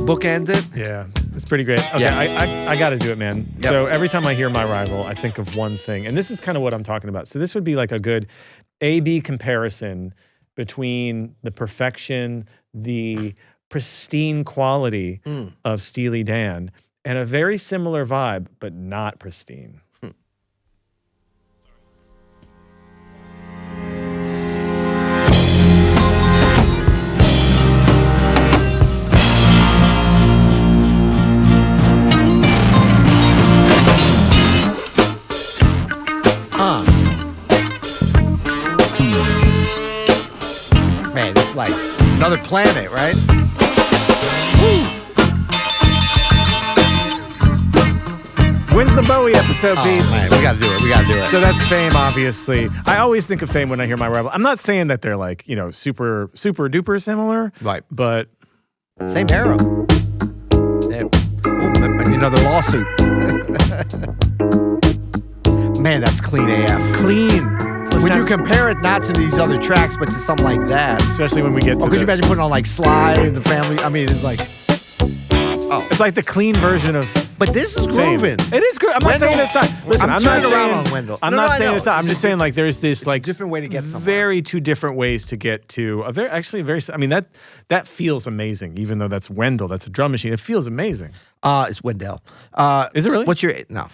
Bookend it. Yeah, it's pretty great. Okay, Yeah. I got to do it, man. Yep. So every time I hear My Rival, I think of one thing. And this is kind of what I'm talking about. So this would be like a good A-B comparison between the perfection, the pristine quality of Steely Dan, and a very similar vibe, but not pristine. Man, it's like another planet, right? When's the Bowie episode, Oh, Pete? man, we gotta do it. We gotta do it. So that's Fame, obviously. I always think of Fame when I hear My Rival. I'm not saying that they're like, super duper similar. Right. But Same era. Yeah. Ooh, another lawsuit. Man, that's clean AF. clean. When you compare it not to these other tracks, but to something like that. Especially when we get to Could you this. imagine putting on like Sly and the Family? I mean, it's like, It's like the clean version of but this is Fame. grooving. It is good. I'm not Wendell- saying it's not. Listen, I'm I'm not turning around saying on Wendell. I'm No, not I saying know. it's not. I'm It's just saying like there's this It's like a different way to get somewhere. very two different ways to get to a very I mean that feels amazing. Even though that's Wendell, that's a drum machine. It feels amazing. It's Wendell. Is it really? What's your no?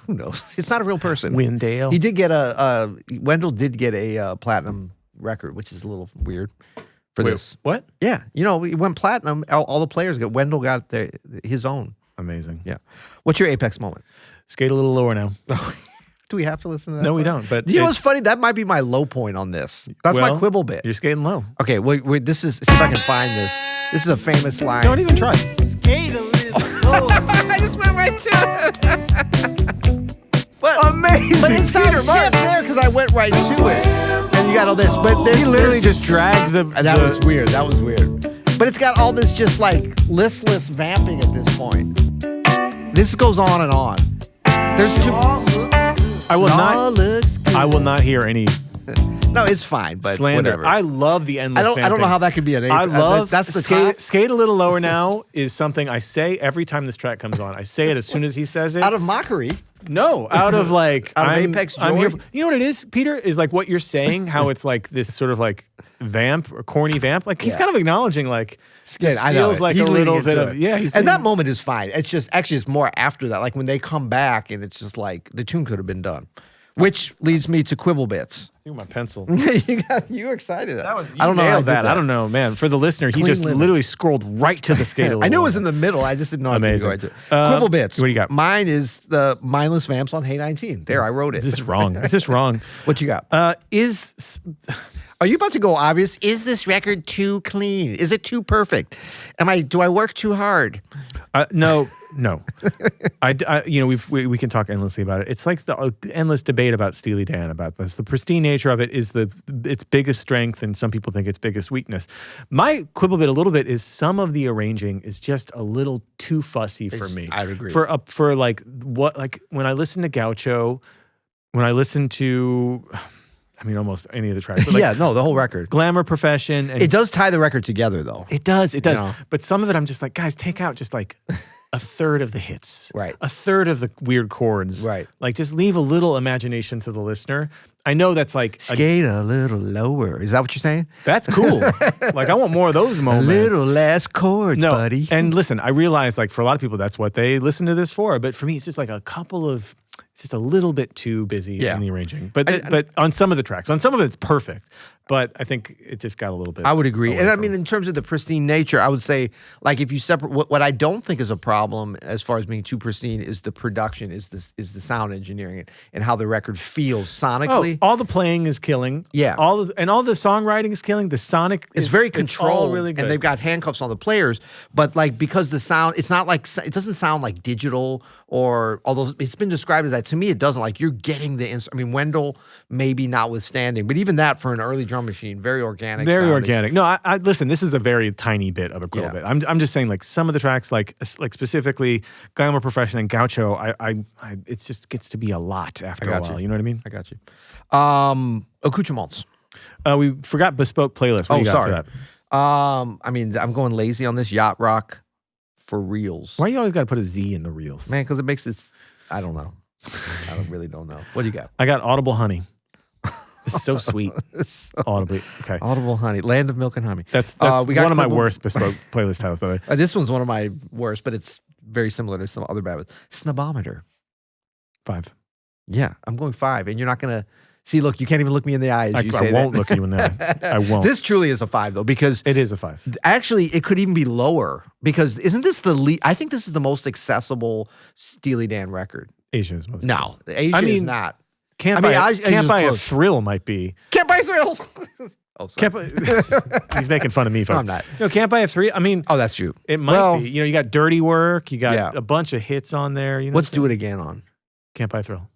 Who knows? It's not a real person. Wendell. He did get Wendell did get a platinum record, which is a little weird for Wait, this. what? Yeah, he went platinum. All the players got. Wendell got his own. Amazing. Yeah. What's your apex moment? Skate a little lower now. Do we have to listen to that? No, we part? don't. But You know what's funny? That might be my low point on this. That's my well, quibble bit. You're skating low. Okay, wait, this is, see if I can find this. This is a famous line. Don't even try. Skate a little slower. I just went right to it. But, Amazing. but it sounds skip there because I went right to it. And you got all this. But He literally just dragged the. And that was weird. That was weird. But it's got all this just like listless vamping at this point. This goes on and on. There's two. All looks good. I will All not. looks good. I will not hear any No, it's fine, but slander. whatever. I love the endless. I don't know how that could be an ape. I love that's the skate. top. Skate a little lower now is something I say every time this track comes on. I say it as soon as he says it. Out of mockery. No, out of like Out of I'm, apex I'm joy? here. You know what it is, Peter? Is like what you're saying. How it's like this sort of like vamp or corny vamp. Like he's Yeah. kind of acknowledging like this I know feels it. like He's a leaning little bit into of it. yeah. He's And that leaning- moment is fine. It's just actually it's more after that. Like when they come back and it's just like the tune could have been done. Which leads me to quibble bits. Ooh, my pencil. you were excited. That was. I don't know how I nailed did that. I don't know, man. For the listener, he Clean just living. literally scrolled right to the skate. I knew it was in the middle. I just didn't know how to Amazing. go right to it. Quibble bits. what do you got? Mine is the mindless vamps on Hey 19. There, I wrote it. Is this wrong? Is this wrong? What you got? Are you about to go obvious? Is this record too clean? Is it too perfect? Do I work too hard? No. We can talk endlessly about it. It's like the endless debate about Steely Dan about this. The pristine nature of it is its biggest strength, and some people think its biggest weakness. My quibble bit a little bit is some of the arranging is just a little too fussy for me. I would agree. For like what like when I listen to Gaucho, when I listen to, I mean almost any of the tracks. But like yeah, no, the whole record. Glamour Profession. And It does tie the record together, though. It does. You know? But some of it, I'm just like, guys, take out just like a third of the hits. Right. A third of the weird chords. Right. Like, just leave a little imagination to the listener. I know that's like... Skate a little lower. Is that what you're saying? That's cool. Like, I want more of those moments. A little less chords, buddy. And listen, I realize, like, for a lot of people, that's what they listen to this for. But for me, it's just like it's just a little bit too busy in the arranging. But on some of the tracks, on some of it's perfect. But I think it just got a little bit... I would agree. And I mean, in terms of the pristine nature, I would say, like, if you separate... What I don't think is a problem as far as being too pristine is the production, is the sound engineering, and how the record feels sonically. Oh, all the playing is killing. Yeah. All the songwriting is killing. The sonic it's very controlled. All really good. And they've got handcuffs on the players. But, like, because the sound... It's not like... It doesn't sound like digital, or... Although it's been described as that. To me, it doesn't. Like, you're getting the... I mean, Wendell, maybe notwithstanding. But even that, for an early drum machine, very organic. Very sounding. organic. No, I listen. This is a very tiny bit of a grill bit. I'm just saying, like, some of the tracks, like specifically Glamour Profession and Gaucho, it just gets to be a lot after a while. You know what I mean? I got you. Accoutrements. We forgot bespoke playlist. What do you got for that? I mean, I'm going lazy on this. Yacht rock for reals. Why you always got to put a Z in the reels, man? Because it makes it. I don't know. Really don't know. What do you got? I got Audible Honey. It's so sweet. Audibly. Okay. Audible Honey. Land of Milk and Honey. That's one of my worst bespoke playlist titles, by the way. This one's one of my worst, but it's very similar to some other bad ones. Snobometer. 5. Yeah, I'm going 5. And you're not going to... See, look, you can't even look me in the eyes. I won't look you in the eye. I won't. This truly is a 5, though, because... It is a 5. Actually, it could even be lower, because isn't this I think this is the most accessible Steely Dan record. Asia is most. No, Asia is not. Can't buy a Thrill might be. Can't Buy a Thrill. He's making fun of me, folks. No, I'm not. No, Can't Buy a Thrill. I mean, oh, that's true. It might be. You know, you got Dirty Work. You got a bunch of hits on there. You know, let's do it again on Can't Buy a Thrill.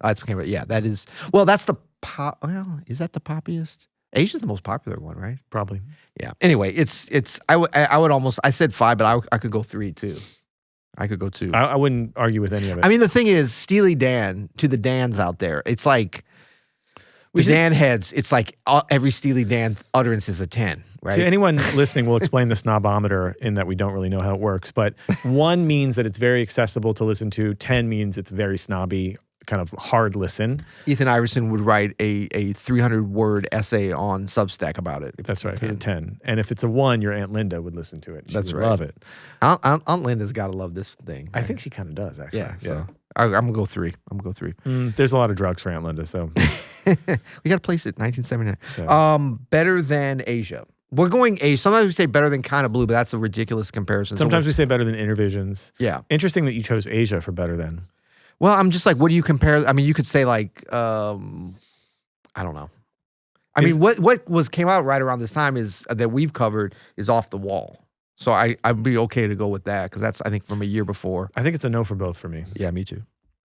Yeah, that is. Well, that's the pop. Well, is that the poppiest? Asia's the most popular one, right? Probably. Yeah. Anyway, it's. I would almost. I said 5, but I could go 3 too. I could go 2. I wouldn't argue with any of it. I mean, the thing is, Steely Dan, to the Dans out there, it's like the Dan heads, it's like every Steely Dan utterance is a 10, right? To anyone listening, we'll explain the snobometer in that we don't really know how it works. But 1 means that it's very accessible to listen to. 10 means it's very snobby, kind of hard listen. Ethan Iverson would write a 300-word essay on Substack about it. That's right. If it's a 10. And if it's a 1, your Aunt Linda would listen to it. She would love it. Aunt Linda's got to love this thing. Right? I think she kind of does, actually. Yeah. So I'm going to go 3. There's a lot of drugs for Aunt Linda, so. We got to place it, 1979. Yeah. Better Than Asia. We're going Asia. Sometimes we say better than Kind of Blue, but that's a ridiculous comparison. Sometimes we say better than Intervisions. Yeah. Interesting that you chose Asia for better than. Well, I'm just like, what do you compare? I mean, you could say like, I don't know. I mean, what came out right around this time is that we've covered is Off the Wall. So I'd be okay to go with that, because that's, I think, from a year before. I think it's a no for both for me. Yeah, me too.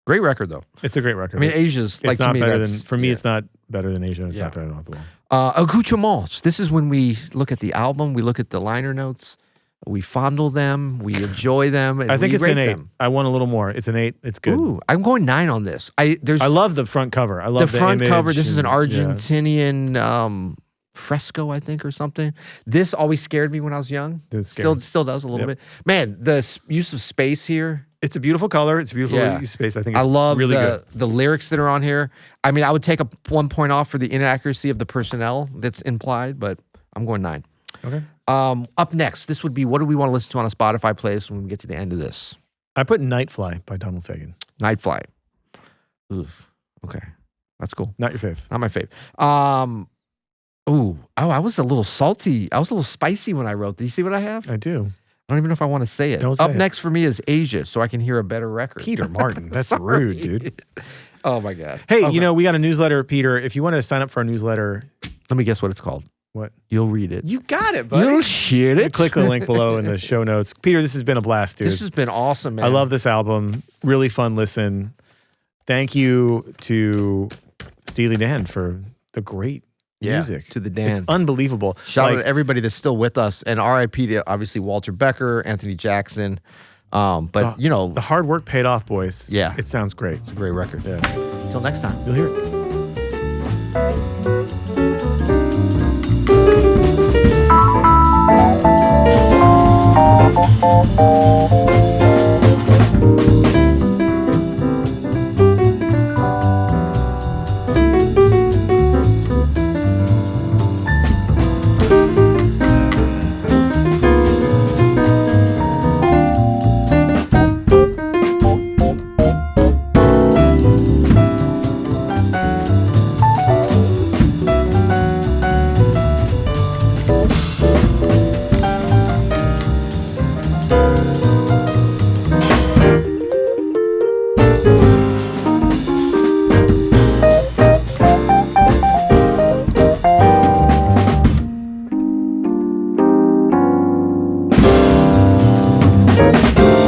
Great record, though. It's a great record. I mean, Asia's, like, to me, that's... For me, it's not better than Asia, and it's not better than Off the Wall. Accoutrements. This is when we look at the album, we look at the liner notes, we fondle them, we enjoy them, and I think we it's rate an 8. them. I want a little more. It's an 8. It's good. Ooh, I'm going 9 on this. I love the front cover. I love the front image cover. This is an Argentinian fresco, I think, or something. This always scared me when I was young. Still does a little bit. Man, the use of space here. It's a beautiful color. It's a beautiful use of space. I think it's love really good. The lyrics that are on here. I mean, I would take 1 point off for the inaccuracy of the personnel that's implied, but I'm going 9. Okay. Up next, this would be, what do we want to listen to on a Spotify playlist when we get to the end of this? I put Nightfly by Donald Fagen. Nightfly. Oof. Okay. That's cool. Not your fave. Not my fave. I was a little salty. I was a little spicy when I wrote. Do you see what I have? I do. I don't even know if I want to say it. Up next for me is Asia, so I can hear a better record. Peter Martin. That's rude, dude. Oh, my God. Hey, you know, we got a newsletter, Peter. If you want to sign up for our newsletter. Let me guess what it's called. What? You'll read it. You got it, buddy. You'll shit it. Click the link below in the show notes. Peter, this has been a blast, dude. This has been awesome, man. I love this album. Really fun listen. Thank you to Steely Dan for the great music. To the Dan. It's unbelievable. Shout out to everybody that's still with us. And RIP to, obviously, Walter Becker, Anthony Jackson. But, you know. The hard work paid off, boys. Yeah. It sounds great. It's a great record. Yeah. Until next time. You'll hear it. Thank you.